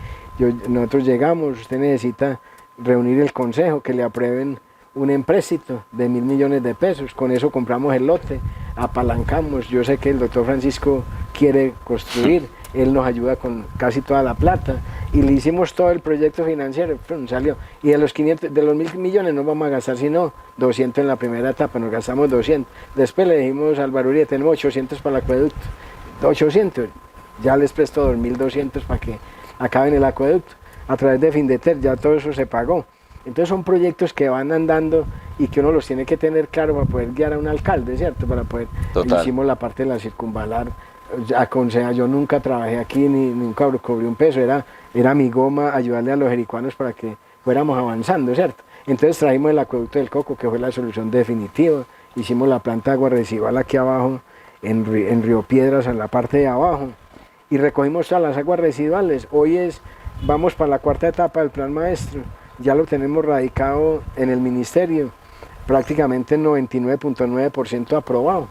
nosotros llegamos, usted necesita reunir el consejo, que le aprueben un empréstito de 1.000 millones de pesos, con eso compramos el lote, apalancamos, yo sé que el doctor Francisco quiere construir, él nos ayuda con casi toda la plata, y le hicimos todo el proyecto financiero, salió, y de los 1.000 millones no vamos a gastar sino 200 en la primera etapa, nos gastamos 200, después le dijimos al Baruría, tenemos 800 para el acueducto, 800, ya les presto 2.200 para que acaben el acueducto, a través de Findeter ya todo eso se pagó. Entonces son proyectos que van andando y que uno los tiene que tener claro para poder guiar a un alcalde, ¿cierto? Para poder, hicimos la parte de la circunvalar, yo nunca trabajé aquí, ni nunca cobré un peso, era mi goma ayudarle a los jericuanos para que fuéramos avanzando, ¿cierto? Entonces trajimos el acueducto del Coco, que fue la solución definitiva, hicimos la planta de agua residual aquí abajo, en Río Piedras, en la parte de abajo, y recogimos todas las aguas residuales. Vamos para la cuarta etapa del plan maestro, ya lo tenemos radicado en el ministerio, prácticamente 99.9% aprobado.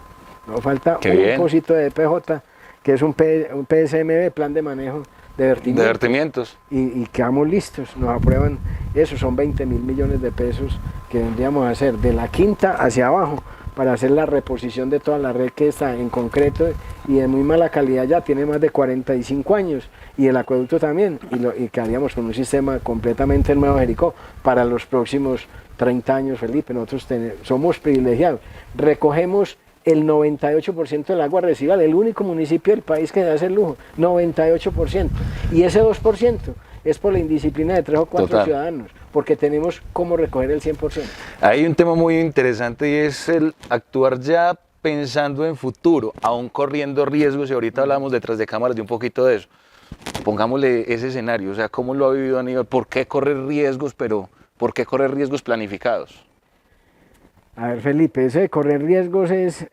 No falta un pocito de PJ, que es un PSMB, plan de manejo de vertimientos. Y quedamos listos, nos aprueban eso, son 20.000 millones de pesos que vendríamos a hacer de la quinta hacia abajo, para hacer la reposición de toda la red que está en concreto y de muy mala calidad, ya tiene más de 45 años, y el acueducto también, y quedaríamos con un sistema completamente nuevo de Jericó para los próximos 30 años, Felipe. Nosotros somos privilegiados, recogemos el 98% del agua residual, el único municipio del país que da ese lujo, 98%, y ese 2% es por la indisciplina de 3 o 4 ciudadanos, porque tenemos cómo recoger el 100%. Hay un tema muy interesante y es el actuar ya pensando en futuro, aún corriendo riesgos, y ahorita hablamos detrás de cámaras de un poquito de eso. Pongámosle ese escenario, o sea, ¿cómo lo ha vivido Aníbal? ¿Por qué correr riesgos, pero por qué correr riesgos planificados? A ver, Felipe, ese de correr riesgos es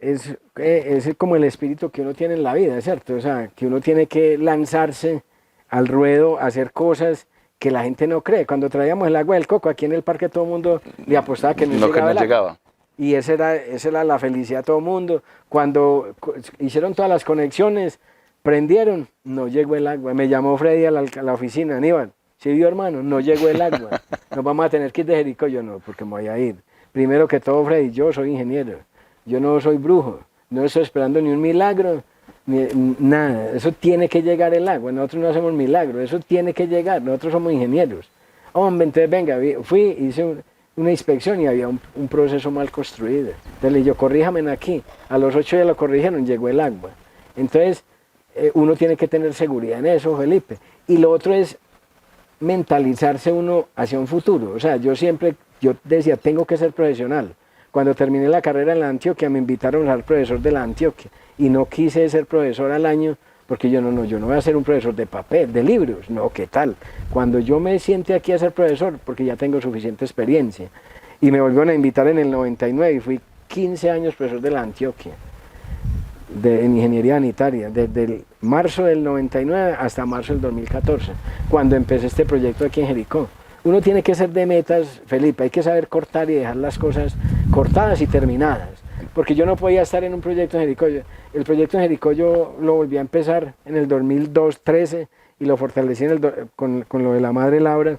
como el espíritu que uno tiene en la vida, ¿cierto? O sea, que uno tiene que lanzarse al ruedo, a hacer cosas que la gente no cree. Cuando traíamos el agua del Coco, aquí en el parque todo el mundo le apostaba que no llegaba. Y esa era la felicidad de todo el mundo. Cuando hicieron todas las conexiones, prendieron, no llegó el agua. Me llamó Freddy a la oficina, Aníbal, ¿sí vio, hermano? No llegó el agua. Nos vamos a tener que ir de Jericó. Yo no, porque me voy a ir. Primero que todo, Freddy, yo soy ingeniero, yo no soy brujo, no estoy esperando ni un milagro, nada, eso tiene que llegar el agua, nosotros no hacemos milagros, eso tiene que llegar, nosotros somos ingenieros. Hombre, entonces venga, hice una inspección y había un proceso mal construido. Entonces le dije, corríjame aquí, a los 8 días lo corrigieron, llegó el agua. Entonces uno tiene que tener seguridad en eso, Felipe. Y lo otro es mentalizarse uno hacia un futuro, o sea, yo decía, tengo que ser profesional. Cuando terminé la carrera en la Antioquia, me invitaron a ser profesor de la Antioquia, y no quise ser profesor al año, porque yo no voy a ser un profesor de papel, de libros, no, ¿qué tal? Cuando yo me siente aquí a ser profesor, porque ya tengo suficiente experiencia, y me volvieron a invitar en el 99, y fui 15 años profesor de la Antioquia, en ingeniería sanitaria, desde el marzo del 99 hasta marzo del 2014, cuando empecé este proyecto aquí en Jericó. Uno tiene que ser de metas, Felipe, hay que saber cortar y dejar las cosas cortadas y terminadas, porque yo no podía estar en un proyecto en Jericó. El proyecto en Jericó yo lo volví a empezar en el 2013 y lo fortalecí con lo de la madre Laura.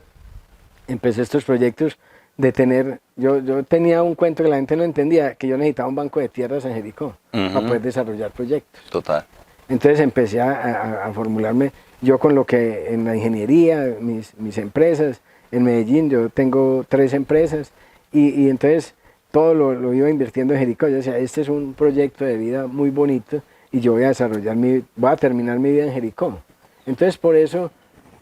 Empecé estos proyectos de tener, yo tenía un cuento que la gente no entendía, que yo necesitaba un banco de tierras en Jericó para poder desarrollar proyectos. Total. Entonces empecé a formularme, yo con lo que en la ingeniería, mis empresas, en Medellín yo tengo 3 empresas y entonces todo lo iba invirtiendo en Jericó. Yo decía, este es un proyecto de vida muy bonito y yo voy a terminar mi vida en Jericó. Entonces por eso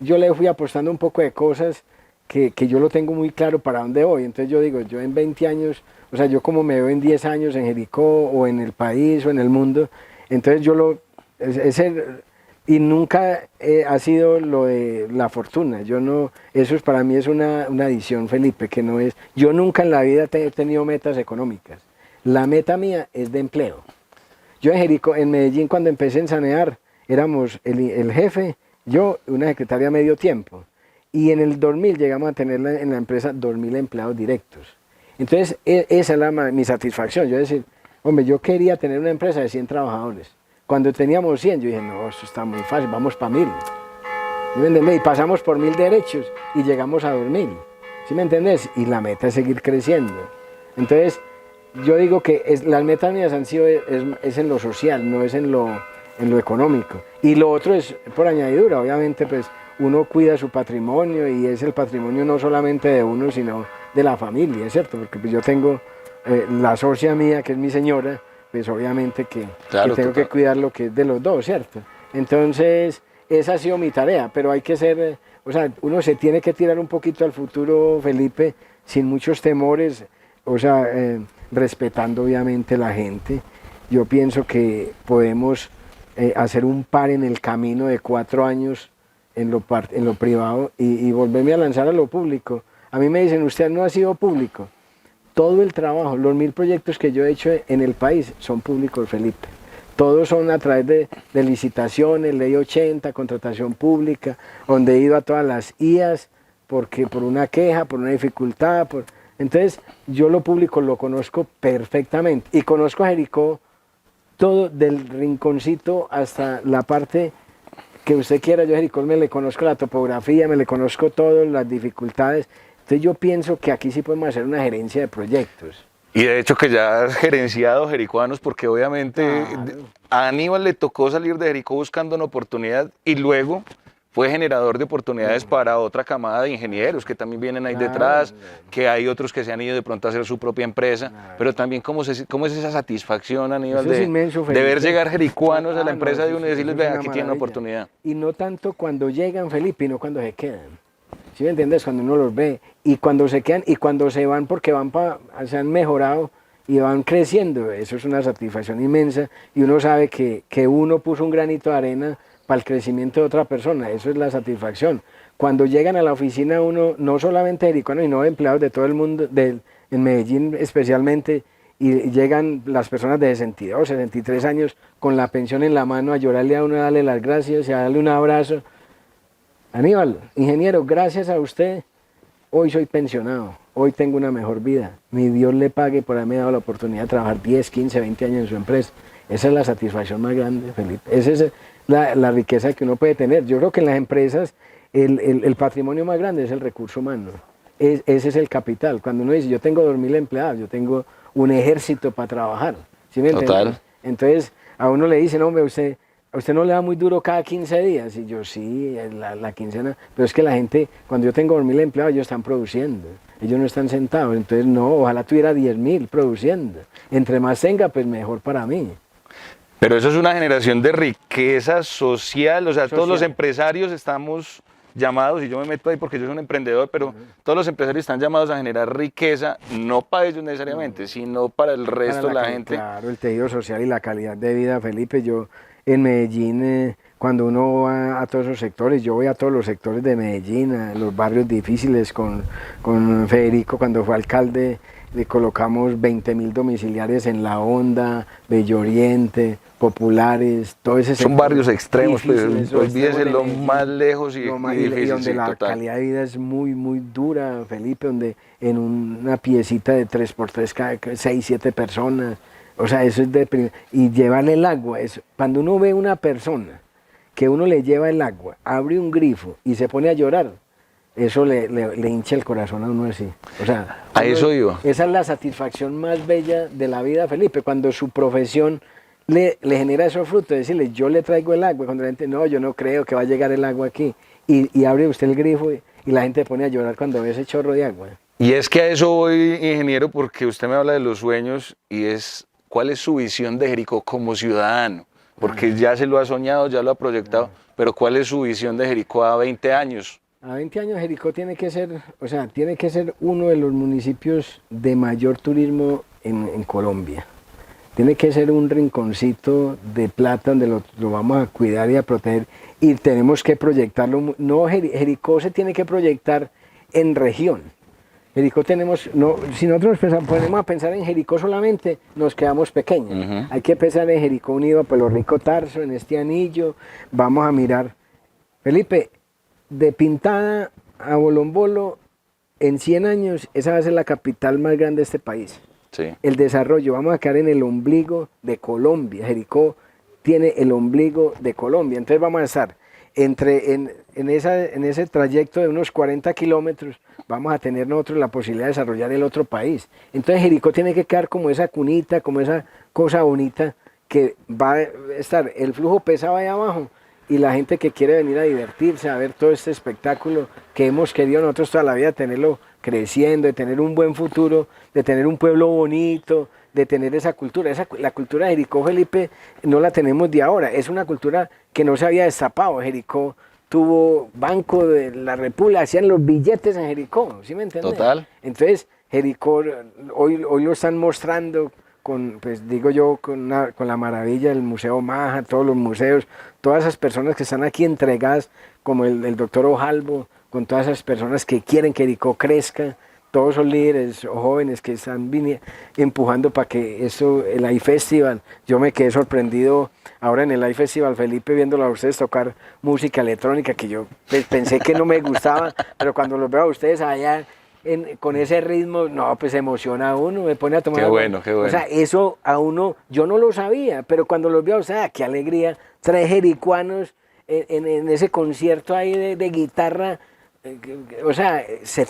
yo le fui apostando un poco de cosas que yo lo tengo muy claro para dónde voy. Entonces yo digo, yo en 20 años, o sea, yo como me veo en 10 años en Jericó o en el país o en el mundo, entonces y nunca ha sido lo de la fortuna, eso para mí es una adición, Felipe, que no es, yo nunca en la vida he tenido metas económicas, La meta mía es de empleo. Yo en Jericó, en Medellín, cuando empecé en Sanear, éramos el jefe, yo, una secretaria medio tiempo. Y en el 2000 llegamos a tener en la empresa 2000 empleados directos. Entonces, esa es mi satisfacción. Yo decir, hombre, yo quería tener una empresa de 100 trabajadores. Cuando teníamos 100, yo dije, no, esto está muy fácil, vamos para 1000. ¿Sí me entiendes? Y pasamos por 1000 derechos y llegamos a 2000. ¿Sí me entiendes? Y la meta es seguir creciendo. Entonces, yo digo que las metas mías han sido es en lo social, no es en lo económico. Y lo otro es por añadidura, obviamente, pues uno cuida su patrimonio y es el patrimonio no solamente de uno, sino de la familia, ¿cierto? Porque pues, yo tengo la socia mía, que es mi señora, pues obviamente que tengo que cuidar lo que es de los dos, ¿cierto? Entonces, esa ha sido mi tarea, pero hay que ser, o sea, uno se tiene que tirar un poquito al futuro, Felipe, sin muchos temores, o sea, respetando obviamente la gente. Yo pienso que podemos hacer un par en el camino de 4 años en lo privado y volverme a lanzar a lo público. A mí me dicen, usted no ha sido público. Todo el trabajo, los 1000 proyectos que yo he hecho en el país son públicos, Felipe. Todos son a través de licitaciones, ley 80, contratación pública, donde he ido a todas las IAS, porque por una queja, por una dificultad. Entonces, yo lo público lo conozco perfectamente. Y conozco a Jericó todo, del rinconcito hasta la parte que usted quiera. Yo a Jericó me le conozco la topografía, me le conozco todo, las dificultades. Entonces yo pienso que aquí sí podemos hacer una gerencia de proyectos. Y de hecho que ya has gerenciado jericoanos, porque obviamente a Aníbal le tocó salir de Jericó buscando una oportunidad y luego fue generador de oportunidades para otra camada de ingenieros que también vienen ahí detrás, que hay otros que se han ido de pronto a hacer su propia empresa, pero también cómo es esa satisfacción, Aníbal, de ver llegar jericoanos a la empresa de uno y decirles, vea, aquí tienen una oportunidad. Y no tanto cuando llegan, Felipe, y no cuando se quedan. ¿Sí me entiendes? Cuando uno los ve, y cuando se quedan, y cuando se van porque se han mejorado y van creciendo, eso es una satisfacción inmensa, y uno sabe que uno puso un granito de arena para el crecimiento de otra persona, eso es la satisfacción. Cuando llegan a la oficina uno, no solamente jericoanos, sino empleados de todo el mundo, en Medellín especialmente, y llegan las personas de 62, 63 años con la pensión en la mano a llorarle a uno, a darle las gracias y a darle un abrazo. Aníbal, ingeniero, gracias a usted, hoy soy pensionado, hoy tengo una mejor vida. Mi Dios le pague por haberme dado la oportunidad de trabajar 10, 15, 20 años en su empresa. Esa es la satisfacción más grande, Felipe. Esa es la riqueza que uno puede tener. Yo creo que en las empresas el patrimonio más grande es el recurso humano. Ese es el capital. Cuando uno dice, yo tengo 2000 empleados, yo tengo un ejército para trabajar. ¿Sí me entiendes? Total. Entonces, a uno le dicen, hombre, ¿a usted no le da muy duro cada 15 días? Y yo, sí, la quincena. Pero es que la gente, cuando yo tengo 2000 empleados, ellos están produciendo. Ellos no están sentados. Entonces, no, ojalá tuviera 10.000 produciendo. Entre más tenga, pues mejor para mí. Pero eso es una generación de riqueza social, o sea, todos los empresarios estamos llamados, y yo me meto ahí porque yo soy un emprendedor, pero todos los empresarios están llamados a generar riqueza, no para ellos necesariamente, sino para el resto de la gente. Claro, el tejido social y la calidad de vida, Felipe. Yo en Medellín, cuando uno va a todos esos sectores, yo voy a todos los sectores de Medellín, a los barrios difíciles, con Federico cuando fue alcalde, le colocamos 20.000 domiciliarios en La Honda, Bello Oriente, Populares, todo ese sector. Son barrios extremos, pues olvídese lo más lejos y difícil, y donde la calidad de vida es muy, muy dura, Felipe, donde en una piecita de 3x3 cae 6, 7 personas, o sea, eso es y llevarle el agua, cuando uno ve una persona que uno le lleva el agua, abre un grifo y se pone a llorar, eso le hincha el corazón a uno así. O sea, a eso iba. Esa es la satisfacción más bella de la vida, Felipe, cuando su profesión le genera esos frutos, decirle, yo le traigo el agua, cuando la gente, no, yo no creo que va a llegar el agua aquí, y abre usted el grifo y la gente pone a llorar cuando ve ese chorro de agua. Y es que a eso voy, ingeniero, porque usted me habla de los sueños, y ¿cuál es su visión de Jericó como ciudadano? Porque ya se lo ha soñado, ya lo ha proyectado, pero ¿cuál es su visión de Jericó a 20 años? A 20 años Jericó tiene que ser uno de los municipios de mayor turismo en Colombia. Tiene que ser un rinconcito de plata donde lo vamos a cuidar y a proteger, y tenemos que proyectarlo. No, Jericó se tiene que proyectar en región. Jericó tenemos, no, si nosotros ponemos a pensar en Jericó solamente, nos quedamos pequeños. Hay que pensar en Jericó unido a Pueblo Rico Tarso, en este anillo. Vamos a mirar. Felipe, de Pintada a Bolombolo, en 100 años, esa va a ser la capital más grande de este país. Sí. El desarrollo, vamos a quedar en el ombligo de Colombia. Jericó tiene el ombligo de Colombia. Entonces vamos a estar en ese trayecto de unos 40 kilómetros, vamos a tener nosotros la posibilidad de desarrollar el otro país. Entonces Jericó tiene que quedar como esa cunita, como esa cosa bonita que va a estar el flujo pesado ahí abajo y la gente que quiere venir a divertirse, a ver todo este espectáculo que hemos querido nosotros toda la vida, tenerlo creciendo, de tener un buen futuro, de tener un pueblo bonito, de tener esa cultura. La cultura de Jericó, Felipe, no la tenemos de ahora, es una cultura que no se había destapado. Jericó tuvo Banco de la República, hacían los billetes en Jericó, ¿sí me entiendes? Total. Entonces, Jericó, hoy lo están mostrando con, pues digo yo, con la maravilla del Museo Maja, todos los museos, todas esas personas que están aquí entregadas, como el doctor Ojalvo, con todas esas personas que quieren que Jericó crezca, todos son líderes o jóvenes que están empujando para que eso, el iFestival, yo me quedé sorprendido ahora en el iFestival, Felipe, viéndolo a ustedes tocar música electrónica, que yo pensé que no me gustaba, pero cuando los veo a ustedes allá con ese ritmo, no, pues se emociona a uno, me pone a tomar. Qué bueno, qué bueno. O sea, eso a uno, yo no lo sabía, pero cuando los veo a ustedes, qué alegría, 3 jericuanos en ese concierto ahí de guitarra. O sea,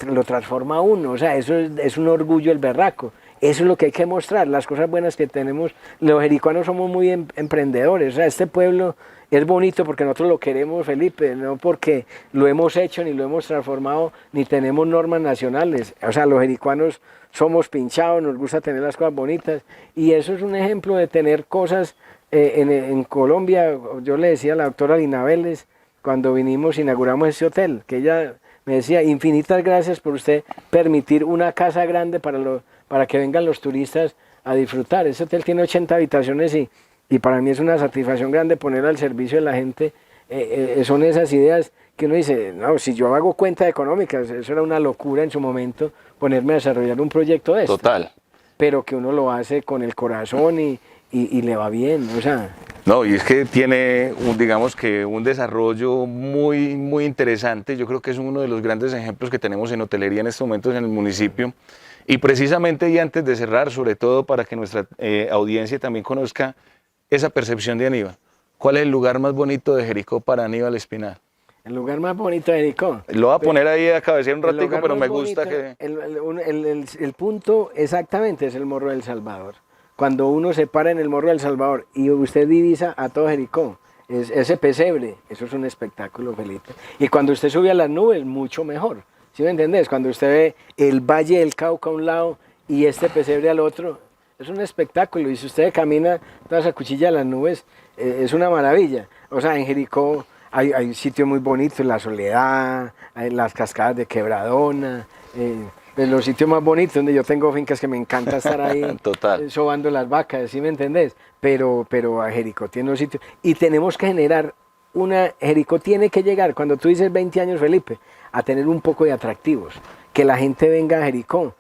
lo transforma a uno, o sea, eso es un orgullo el berraco, eso es lo que hay que mostrar, las cosas buenas que tenemos. Los jericuanos somos muy emprendedores, o sea, este pueblo es bonito porque nosotros lo queremos, Felipe, no porque lo hemos hecho, ni lo hemos transformado, ni tenemos normas nacionales. O sea, los jericuanos somos pinchados, nos gusta tener las cosas bonitas, y eso es un ejemplo de tener cosas en Colombia. Yo le decía a la doctora Lina Vélez, cuando vinimos, inauguramos ese hotel, que ella me decía, infinitas gracias por usted permitir una casa grande para que vengan los turistas a disfrutar. Ese hotel tiene 80 habitaciones y para mí es una satisfacción grande poner al servicio de la gente. Son esas ideas que uno dice, no, si yo hago cuentas económicas, eso era una locura en su momento, ponerme a desarrollar un proyecto de esto. Total. Pero que uno lo hace con el corazón y le va bien, o sea. No, y es que tiene, digamos que un desarrollo muy, muy interesante. Yo creo que es uno de los grandes ejemplos que tenemos en hotelería en estos momentos en el municipio. Y precisamente, y antes de cerrar, sobre todo para que nuestra audiencia también conozca esa percepción de Aníbal. ¿Cuál es el lugar más bonito de Jericó para Aníbal Espinal? El lugar más bonito de Jericó. Lo voy a poner ahí a cabecear un ratico, pero me gusta bonito, que... El punto exactamente es el Morro del Salvador. Cuando uno se para en el Morro del Salvador y usted divisa a todo Jericó, ese pesebre, eso es un espectáculo, Felipe. Y cuando usted sube a las nubes, mucho mejor. ¿Sí me entendés? Cuando usted ve el Valle del Cauca a un lado y este pesebre al otro, es un espectáculo. Y si usted camina toda esa cuchilla a las nubes, es una maravilla. O sea, en Jericó hay sitios muy bonitos, La Soledad, hay las cascadas de Quebradona, de los sitios más bonitos donde yo tengo fincas que me encanta estar ahí. Total. Sobando las vacas, ¿sí me entendés? Pero a Jericó tiene los sitios y tenemos que generar Jericó tiene que llegar, cuando tú dices 20 años, Felipe, a tener un poco de atractivos, que la gente venga a Jericó,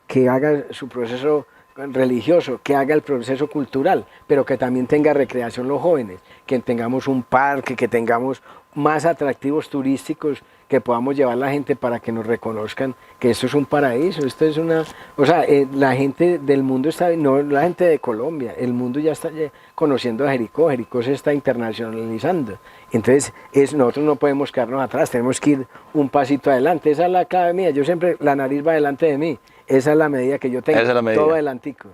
que haga su proceso religioso, que haga el proceso cultural, pero que también tenga recreación los jóvenes, que tengamos un parque, que tengamos más atractivos turísticos, que podamos llevar a la gente para que nos reconozcan que esto es un paraíso, esto es una... O sea, la gente del mundo está, no la gente de Colombia, el mundo ya está conociendo a Jericó, Jericó se está internacionalizando. Entonces, nosotros no podemos quedarnos atrás, tenemos que ir un pasito adelante, esa es la clave mía, yo siempre, la nariz va delante de mí, esa es la medida que yo tengo, todo adelantico.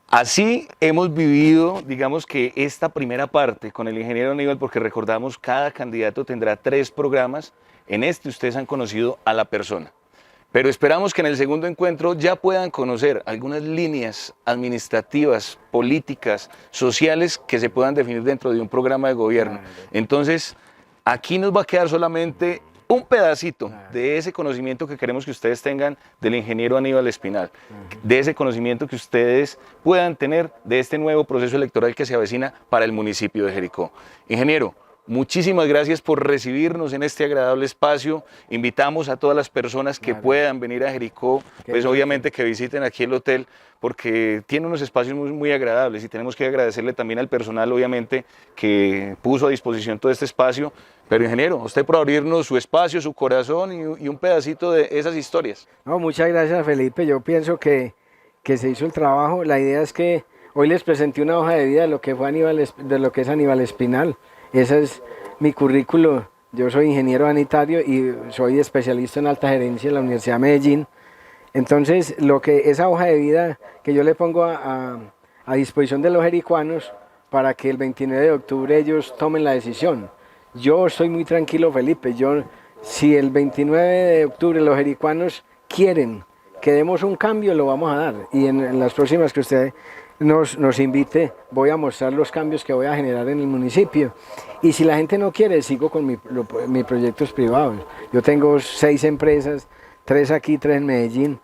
Así hemos vivido, digamos que esta primera parte con el ingeniero Aníbal, porque recordamos, cada candidato tendrá 3 programas. En este ustedes han conocido a la persona. Pero esperamos que en el segundo encuentro ya puedan conocer algunas líneas administrativas, políticas, sociales que se puedan definir dentro de un programa de gobierno. Entonces, aquí nos va a quedar solamente un pedacito de ese conocimiento que queremos que ustedes tengan del ingeniero Aníbal Espinal, de ese conocimiento que ustedes puedan tener de este nuevo proceso electoral que se avecina para el municipio de Jericó. Ingeniero, Muchísimas gracias por recibirnos en este agradable espacio. Invitamos a todas las personas que puedan venir a Jericó, pues obviamente que visiten aquí el hotel, porque tiene unos espacios muy agradables y tenemos que agradecerle también al personal, obviamente, que puso a disposición todo este espacio. Pero ingeniero, a usted por abrirnos su espacio, su corazón y un pedacito de esas historias. No, muchas gracias, Felipe. Yo pienso que se hizo el trabajo. La idea es que hoy les presenté una hoja de vida de lo que fue de lo que es Aníbal Espinal. Ese es mi currículo. Yo soy ingeniero sanitario y soy especialista en alta gerencia en la Universidad de Medellín. Entonces, esa hoja de vida que yo le pongo a disposición de los jericuanos para que el 29 de octubre ellos tomen la decisión. Yo estoy muy tranquilo, Felipe. Si el 29 de octubre los jericuanos quieren que demos un cambio, lo vamos a dar. Y en las próximas que usted nos invite, voy a mostrar los cambios que voy a generar en el municipio. Y si la gente no quiere, sigo con mis proyectos privados. Yo tengo 6 empresas, 3 aquí, 3 en Medellín,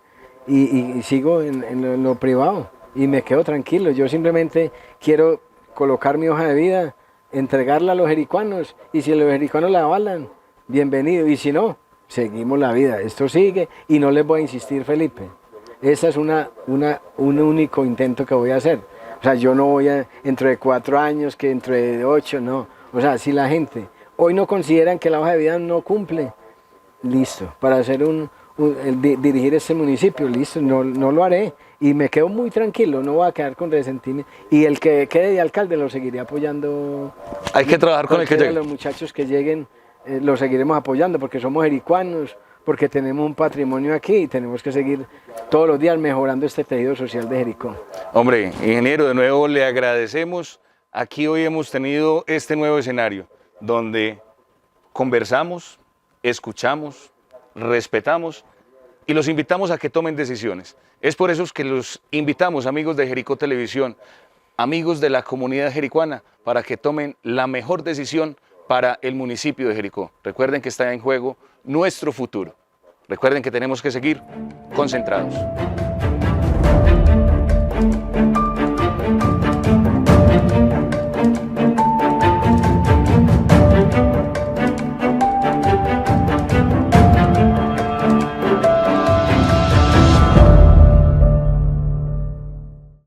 y sigo en lo privado y me quedo tranquilo. Yo simplemente quiero colocar mi hoja de vida, entregarla a los jericuanos, y si los jericuanos la avalan, bienvenido, y si no, seguimos la vida. Esto sigue y no les voy a insistir, Felipe. Ese es un único intento que voy a hacer. O sea, yo no voy dentro de 4 años, que dentro de 8, no. O sea, si la gente hoy no consideran que la hoja de vida no cumple, listo, para hacer dirigir este municipio, listo, no lo haré. Y me quedo muy tranquilo, no voy a quedar con resentimiento. Y el que quede de alcalde lo seguiré apoyando. Hay que trabajar con el que llegue. Los muchachos que lleguen los seguiremos apoyando porque somos jericuanos, porque tenemos un patrimonio aquí y tenemos que seguir todos los días mejorando este tejido social de Jericó. Hombre, ingeniero, de nuevo le agradecemos. Aquí hoy hemos tenido este nuevo escenario donde conversamos, escuchamos, respetamos y los invitamos a que tomen decisiones. Es por eso que los invitamos, amigos de Jericó Televisión, amigos de la comunidad jericuana, para que tomen la mejor decisión para el municipio de Jericó. Recuerden que está en juego nuestro futuro. Recuerden que tenemos que seguir concentrados.